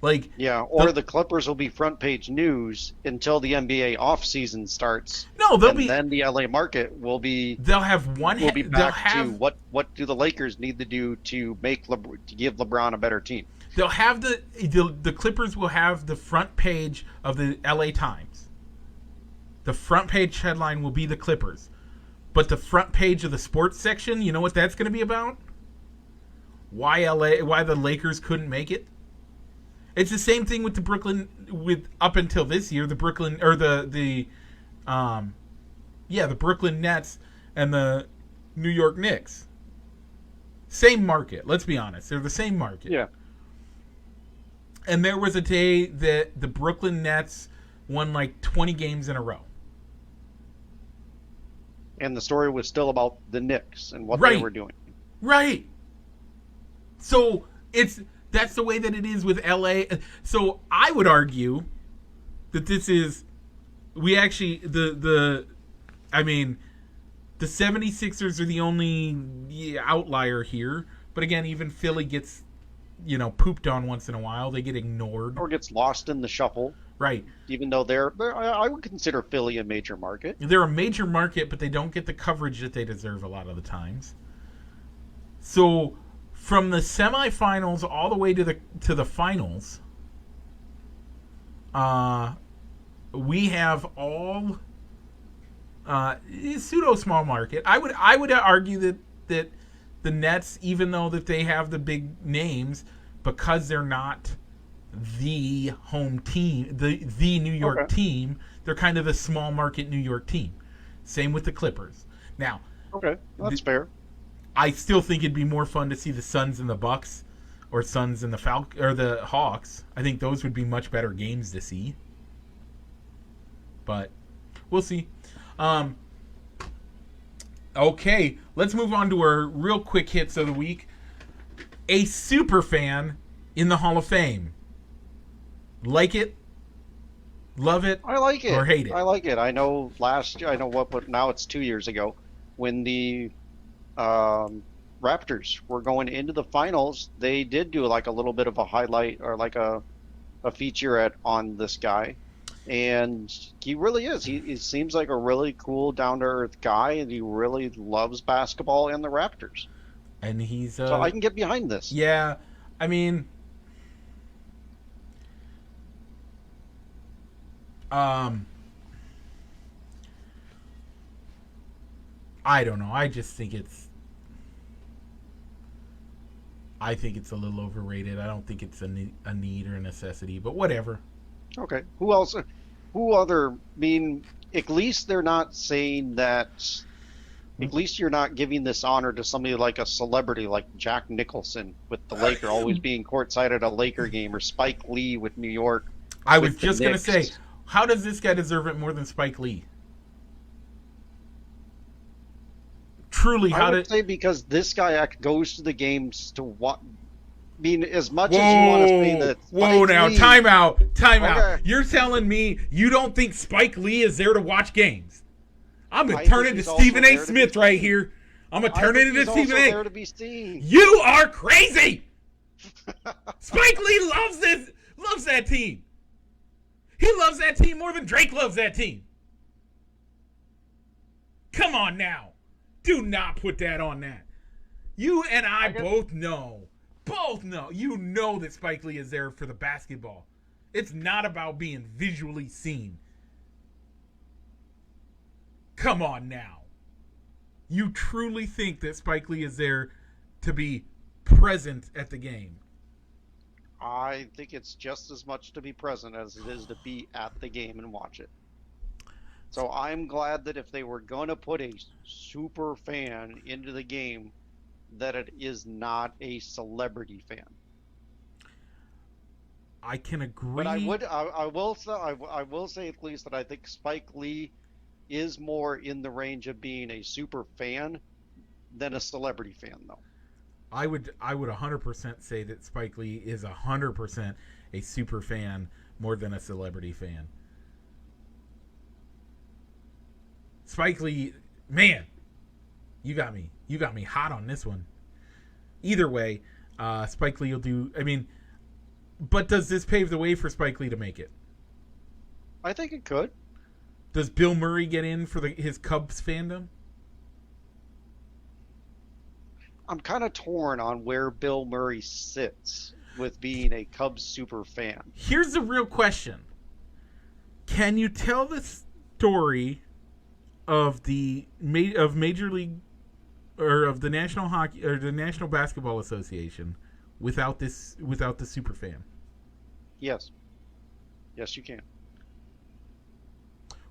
Like, yeah, or the Clippers will be front page news until the NBA offseason starts. No, then the LA market will be. They'll have one. Will be back to what do the Lakers need to do to give LeBron a better team? They'll have the Clippers will have the front page of the LA Times. The front page headline will be the Clippers, but the front page of the sports section, you know what that's going to be about? Why the Lakers couldn't make it? It's the same thing with up until this year, the Brooklyn Nets and the New York Knicks. Same market, let's be honest. They're the same market. Yeah. And there was a day that the Brooklyn Nets won like 20 games in a row. And the story was still about the Knicks and what they were doing. Right. So that's the way that it is with LA. So I would argue that this is the 76ers are the only outlier here. But again, even Philly gets pooped on once in a while. They get ignored or gets lost in the shuffle. Right. Even though I would consider Philly a major market. They're a major market, but they don't get the coverage that they deserve a lot of the times. So from the semifinals all the way to the finals, we have all pseudo small market. I would argue that the Nets, even though that they have the big names, because they're not the home team, the New York Okay. team, they're kind of the small market New York team. Same with the Clippers. Now, Okay, that's fair. I still think it'd be more fun to see the Suns and the Bucks, or Suns and the Hawks. I think those would be much better games to see. But we'll see. Um, okay, let's move on to our real quick hits of the week. A super fan in the Hall of Fame. Like it, love it, I like it. or hate it. I like it. I know last year, I know what, but now it's 2 years ago when the Raptors were going into the finals. They did do like a little bit of a highlight or like a featurette on this guy, and he really is. He seems like a really cool, down to earth guy, and he really loves basketball and the Raptors. And he's So I can get behind this. yeah. I mean, um, I don't know. I think it's a little overrated. I don't think it's a need or a necessity, but whatever. Okay. Who else? Who other? I mean, at least they're not saying that. At least you're not giving this honor to somebody like a celebrity like Jack Nicholson with the Laker, always being courtside at a Laker game, or Spike Lee with New York I was with the just going to Knicks. say, how does this guy deserve it more than Spike Lee? Truly, I would say because this guy goes to the games to what. I mean, as much as you want to say that Whoa! Spike Now, Lee, time out. Okay. You're telling me you don't think Spike Lee is there to watch games? I'm gonna I turn think into he's also Stephen A. there to Smith be right seen. here. I'm gonna I turn it think into he's also Stephen there A. to be seen. You are crazy. Spike Lee loves that team. He loves that team more than Drake loves that team. Come on now. Do not put that on that. You and I both know. You know that Spike Lee is there for the basketball. It's not about being visually seen. Come on now. You truly think that Spike Lee is there to be present at the game? I think it's just as much to be present as it is to be at the game and watch it. So I'm glad that if they were going to put a super fan into the game, that it is not a celebrity fan. I can agree. But I will say at least that I think Spike Lee is more in the range of being a super fan than a celebrity fan, though. I would 100% say that Spike Lee is 100% a super fan more than a celebrity fan. Spike Lee, man, you got me hot on this one. Either way, Spike Lee will do. I mean, but does this pave the way for Spike Lee to make it? I think it could. Does Bill Murray get in for his Cubs fandom? I'm kind of torn on where Bill Murray sits with being a Cubs super fan. Here's the real question: can you tell the story of Major League or of the National Hockey or the National Basketball Association without the super fan? Yes. Yes, you can.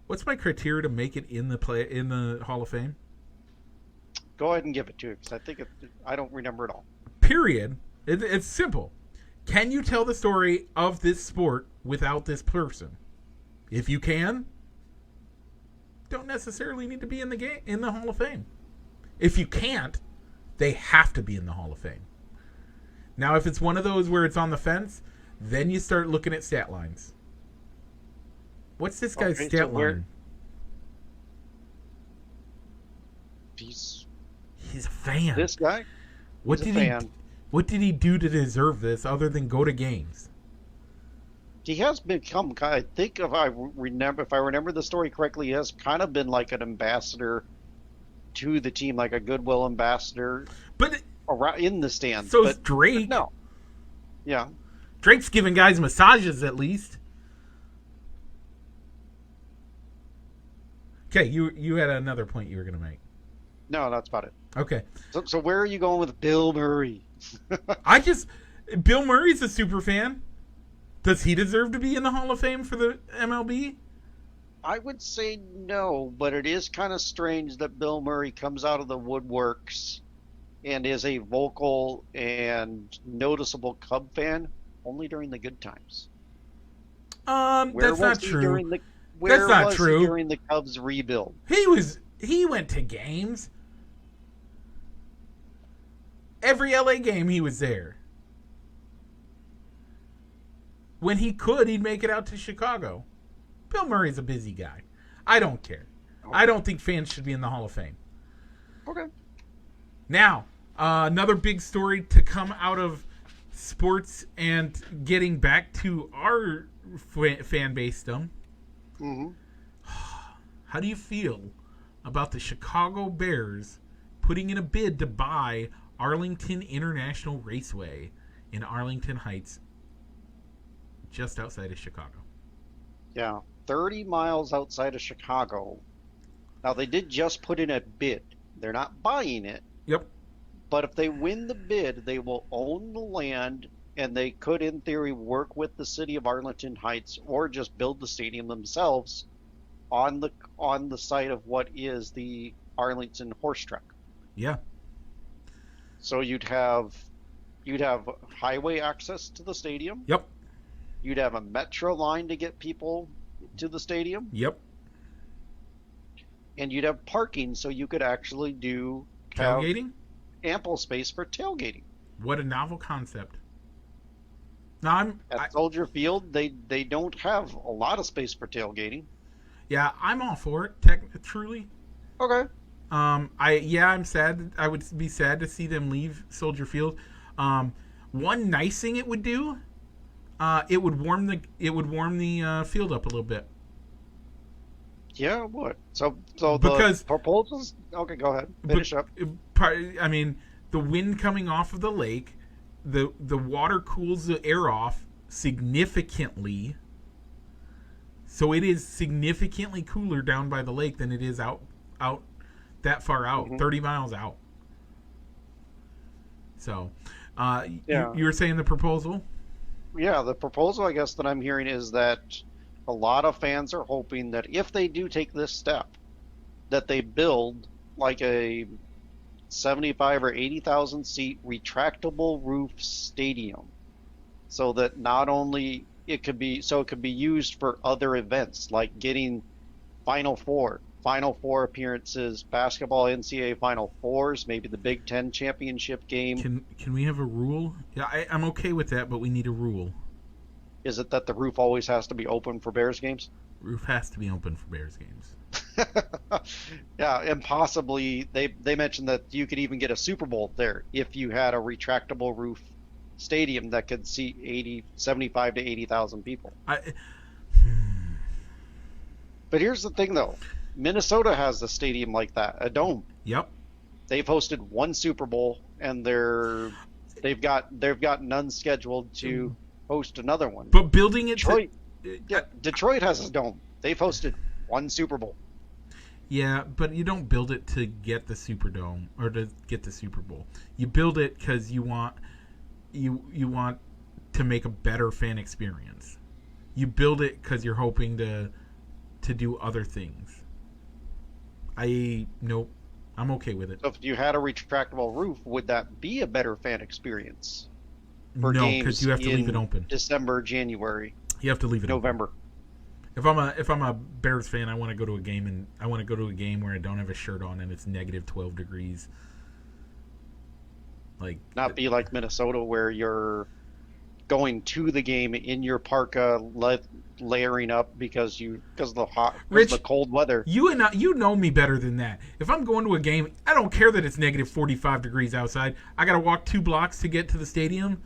What's my criteria to make it in the Hall of Fame? Go ahead and give it to it, because I don't remember it all. Period. It's simple. Can you tell the story of this sport without this person? If you can, don't necessarily need to be in the Hall of Fame. If you can't, they have to be in the Hall of Fame. Now, if it's one of those where it's on the fence, then you start looking at stat lines. What's this guy's stat line? He's a fan. This guy? What did he do to deserve this other than go to games? he has become I think if I remember the story correctly, he has kind of been like an ambassador to the team, like a goodwill ambassador But around in the stands. so's But Drake. no, yeah, Drake's giving guys massages at least. Okay, you had another point you were gonna make. no, that's about it. Okay, So where are you going with Bill Murray? I just Bill Murray's a super fan. Does he deserve to be in the Hall of Fame for the MLB? I would say no, but it is kind of strange that Bill Murray comes out of the woodworks and is a vocal and noticeable Cub fan only during the good times. Where That's not was he true. during the Where That's not was true. he during the Cubs rebuild? He went to games. Every LA game he was there. When he could, he'd make it out to Chicago. Bill Murray's a busy guy. I don't care. I don't think fans should be in the Hall of Fame. Okay. Now, another big story to come out of sports and getting back to our fan basedom. Mm-hmm. How do you feel about the Chicago Bears putting in a bid to buy Arlington International Raceway in Arlington Heights, just outside of Chicago? Yeah, 30 miles outside of Chicago. Now they did just put in a bid. They're not buying it, Yep. but if they win the bid, they will own the land and they could, in theory, work with the city of Arlington Heights or just build the stadium themselves on the site of what is the Arlington Horse Track. Yeah. So you'd have highway access to the stadium. Yep. You'd have a metro line to get people to the stadium, Yep. and you'd have parking so you could actually have Tailgating? ample space for tailgating. What a novel concept. Now At Soldier Field, they don't have a lot of space for tailgating. I'm all for it. Truly. Okay. I'm sad. I would be sad to see them leave Soldier Field. One nice thing it would do, it would warm the field up a little bit. Yeah, what? So Because- the proposals. Okay, go ahead. Finish up. I mean, the wind coming off of the lake, the water cools the air off significantly. So it is significantly cooler down by the lake than it is out that far out, Mhm. 30 miles out. So, Yeah. you were saying the proposal? Yeah, the proposal, I guess, that I'm hearing is that a lot of fans are hoping that if they do take this step, that they build like a 75 or 80,000 seat retractable roof stadium, so that not only it could be used for other events like getting Final Four appearances, basketball NCAA Final Fours, maybe the Big Ten championship game. Can we have a rule? Yeah, I'm okay with that, but we need a rule. Is it that the roof always has to be open for Bears games? Roof has to be open for Bears games. Yeah, and possibly they mentioned that you could even get a Super Bowl there if you had a retractable roof stadium that could seat 75 to 80,000 people. But here's the thing though. Minnesota has a stadium like that, a dome. Yep. They've hosted one Super Bowl and they've got none scheduled to host another one. But building it Detroit has a dome. They've hosted one Super Bowl. Yeah, but you don't build it to get the Superdome or to get the Super Bowl. You build it because you want to make a better fan experience. You build it because you're hoping to do other things. Nope. I'm okay with it. So if you had a retractable roof, would that be a better fan experience for No, games because you have to leave it open. December, January, You have to leave it November? open. If I'm a Bears fan, I want to go to a game where I don't have a shirt on and it's negative 12 degrees. Like Not be like Minnesota where you're going to the game in your parka, layering up because of the cold weather. You know me better than that. If I'm going to a game, I don't care that it's negative 45 degrees outside. I got to walk 2 blocks to get to the stadium.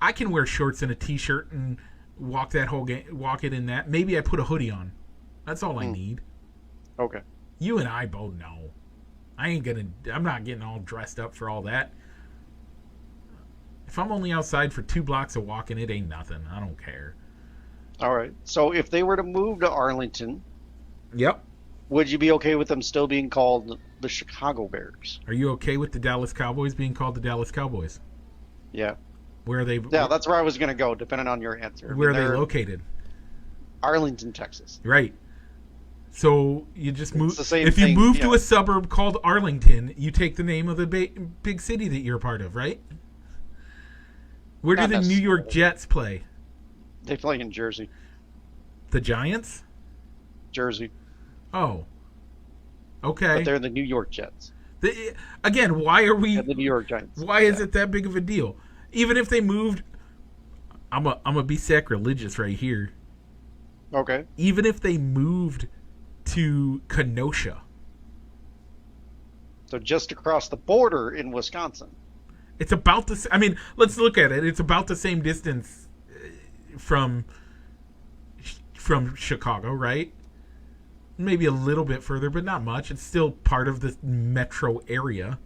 I can wear shorts and a t-shirt and walk that whole game, walk it in that. Maybe I put a hoodie on. That's all I need. Okay. You and I both know. I'm not getting all dressed up for all that. If I'm only outside for 2 blocks of walking, it ain't nothing. I don't care. All right. So if they were to move to Arlington, Yep. would you be okay with them still being called the Chicago Bears? Are you okay with the Dallas Cowboys being called the Dallas Cowboys? Yeah. Where are they? Yeah, that's where I was going to go, depending on your answer. Where are they located? Arlington, Texas. Right. So you just move. the same If you thing, move to yeah. a suburb called Arlington, you take the name of the big city that you're a part of, right? Where do Not the New York necessarily. Jets play? They play in Jersey. The Giants? Jersey. Oh. But Okay. they're the New York Jets. Again, why are we? And the New York Giants. Why is it that big of a deal? Even if they moved, I'm a be sacrilegious right here. Okay. Even if they moved to Kenosha, So just across the border in Wisconsin. it's about the. I mean, let's look at it. It's about the same distance from Chicago, right? Maybe a little bit further, but not much. It's still part of the metro area.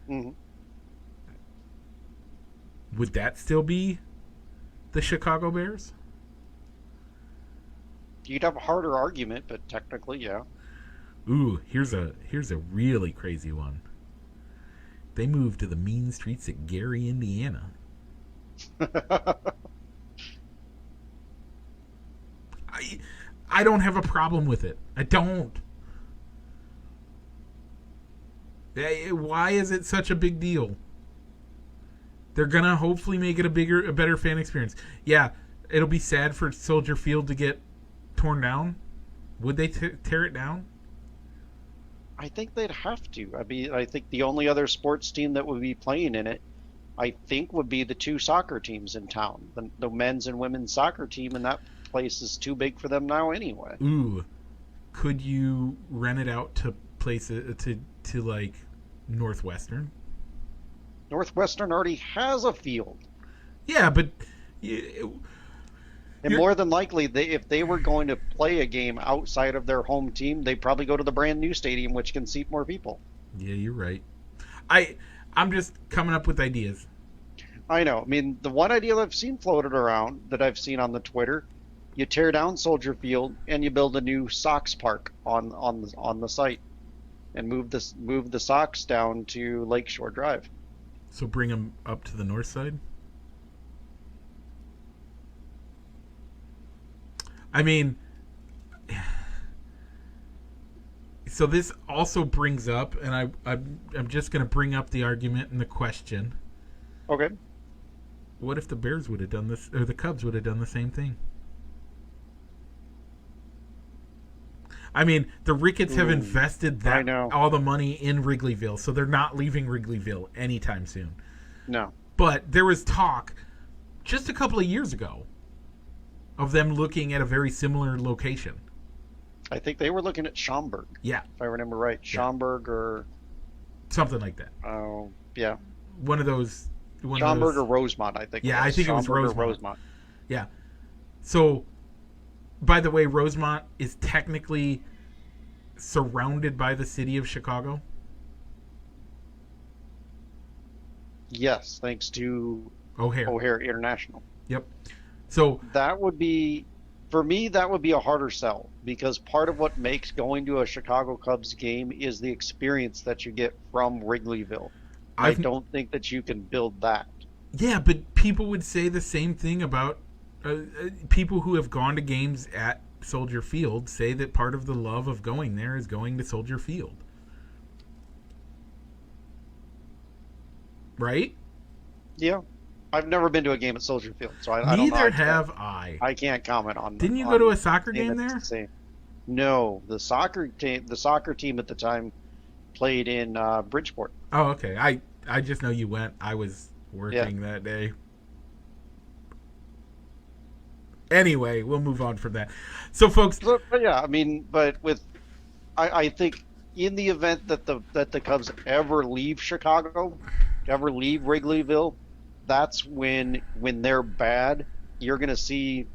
hmm Would that still be the Chicago Bears? You'd have a harder argument, but technically, yeah. Ooh, here's a really crazy one. They moved to the mean streets of Gary, Indiana. I don't have a problem with it. I don't. Why is it such a big deal? They're gonna hopefully make it a better fan experience. Yeah, it'll be sad for Soldier Field to get torn down. Would they tear it down? I think they'd have to. I mean, I think the only other sports team that would be playing in it, I think, would be the 2 soccer teams in town, the men's and women's soccer team, and that place is too big for them now anyway. Ooh, could you rent it out to places to like Northwestern? Northwestern already has a field. Yeah, but And more than likely, if they were going to play a game outside of their home team, they'd probably go to the brand new stadium, which can seat more people. yeah, you're right. I'm just coming up with ideas. I know. I mean, the one idea that I've seen floated around, that I've seen on the Twitter, you tear down Soldier Field and you build a new Sox park on the site, and move the Sox down to Lakeshore Drive. So bring them up to the north side. I mean, so this also brings up, and I'm just going to bring up the argument and the question: Okay. what if the Bears would have done this, or the Cubs would have done the same thing? I mean, the Ricketts have invested I know. all the money in Wrigleyville, so they're not leaving Wrigleyville anytime soon. No. But there was talk just a couple of years ago of them looking at a very similar location. I think they were looking at Schaumburg, Yeah, if I remember right. Schaumburg or, something like that. yeah. One of those. Schaumburg or Rosemont, I think. Yeah, I think it was Schaumburg or Rosemont. Rosemont. Yeah. So, by the way, Rosemont is technically surrounded by the city of Chicago. Yes, thanks to O'Hare. O'Hare International. Yep. So, That would be, for me, that would be a harder sell, because part of what makes going to a Chicago Cubs game is the experience that you get from Wrigleyville. I don't think that you can build that. yeah, but people would say the same thing about people who have gone to games at Soldier Field say that part of the love of going there is going to Soldier Field. Right? Yeah. I've never been to a game at Soldier Field, so I don't know. Neither have I. I can't comment on. Didn't you on go to a soccer game that's there? the same. No, the soccer team at the time played in Bridgeport. Oh, okay. I just know you went. I was working that day. Anyway, we'll move on from that. So, folks, But yeah, I mean, I think in the event that the Cubs ever leave Chicago, ever leave Wrigleyville, that's when they're bad. You're going to see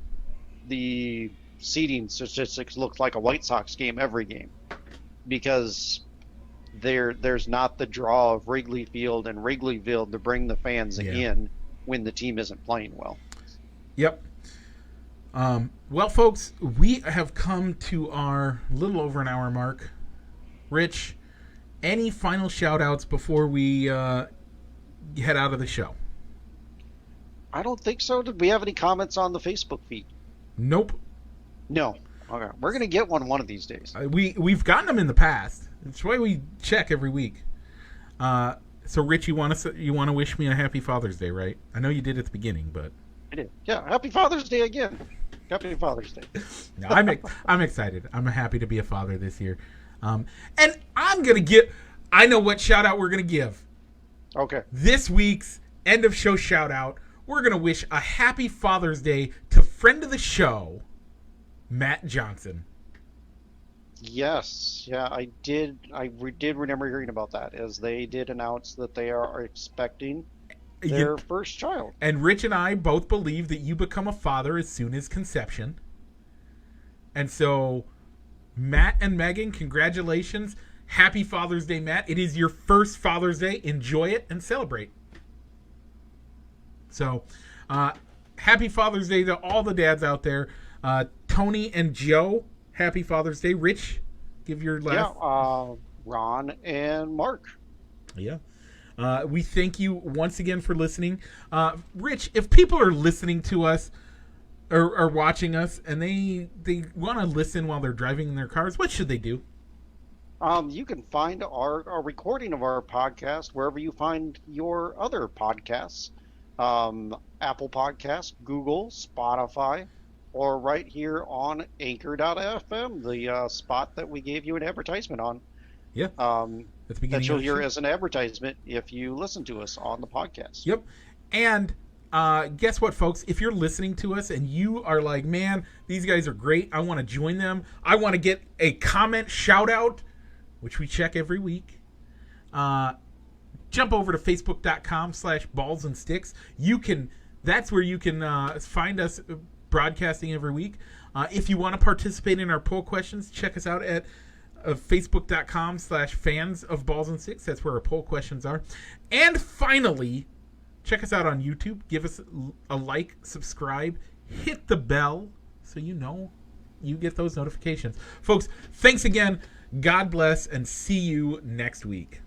the seeding statistics look like a White Sox game every game, because there's not the draw of Wrigley Field and Wrigleyville to bring the fans in when the team isn't playing well. Yep. Well, folks, we have come to our little over an hour mark. Rich, any final shout-outs before we head out of the show? I don't think so. Did we have any comments on the Facebook feed? Nope. No. Okay. We're going to get one of these days. We've gotten them in the past. That's why we check every week. So, Rich, you want to wish me a happy Father's Day, right? I know you did at the beginning, but I did. Yeah. Happy Father's Day again. Happy Father's Day. No, I'm excited. I'm happy to be a father this year. And I'm going to give... I know what shout-out we're going to give. Okay. This week's end of show shout-out, we're going to wish a happy Father's Day to friend of the show, Matt Johnson. Yes. Yeah, I did remember hearing about that, as they did announce that they are expecting their first child. And Rich and I both believe that you become a father as soon as conception. And so, Matt and Megan, congratulations. Happy Father's Day, Matt. It is your first Father's Day. Enjoy it and celebrate. So, happy Father's Day to all the dads out there. Tony and Joe, happy Father's Day. Rich, give your last... Yeah, Ron and Mark. Yeah. We thank you once again for listening. Rich, if people are listening to us or watching us and they want to listen while they're driving in their cars, what should they do? You can find our recording of our podcast wherever you find your other podcasts. Apple Podcasts, Google, Spotify, or right here on Anchor.fm, the spot that we gave you an advertisement on. Yeah. That you'll hear as an advertisement if you listen to us on the podcast. Yep. And guess what, folks? If you're listening to us and you are like, man, these guys are great, I want to join them, I want to get a comment shout out, which we check every week, jump over to facebook.com/ballsandsticks. That's where you can find us broadcasting every week. If you want to participate in our poll questions, check us out at facebook.com/fans of Balls and Sticks. That's where our poll questions are. And finally, check us out on YouTube. Give us a like, subscribe, hit the bell so you get those notifications. Folks, thanks again. God bless, and see you next week.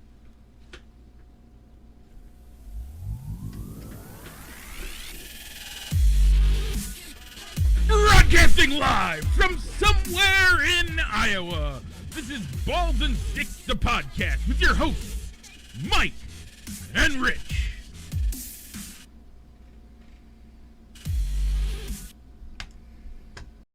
Broadcasting live from somewhere in Iowa. This is Balls and Sticks, the podcast, with your hosts, Mike and Rich.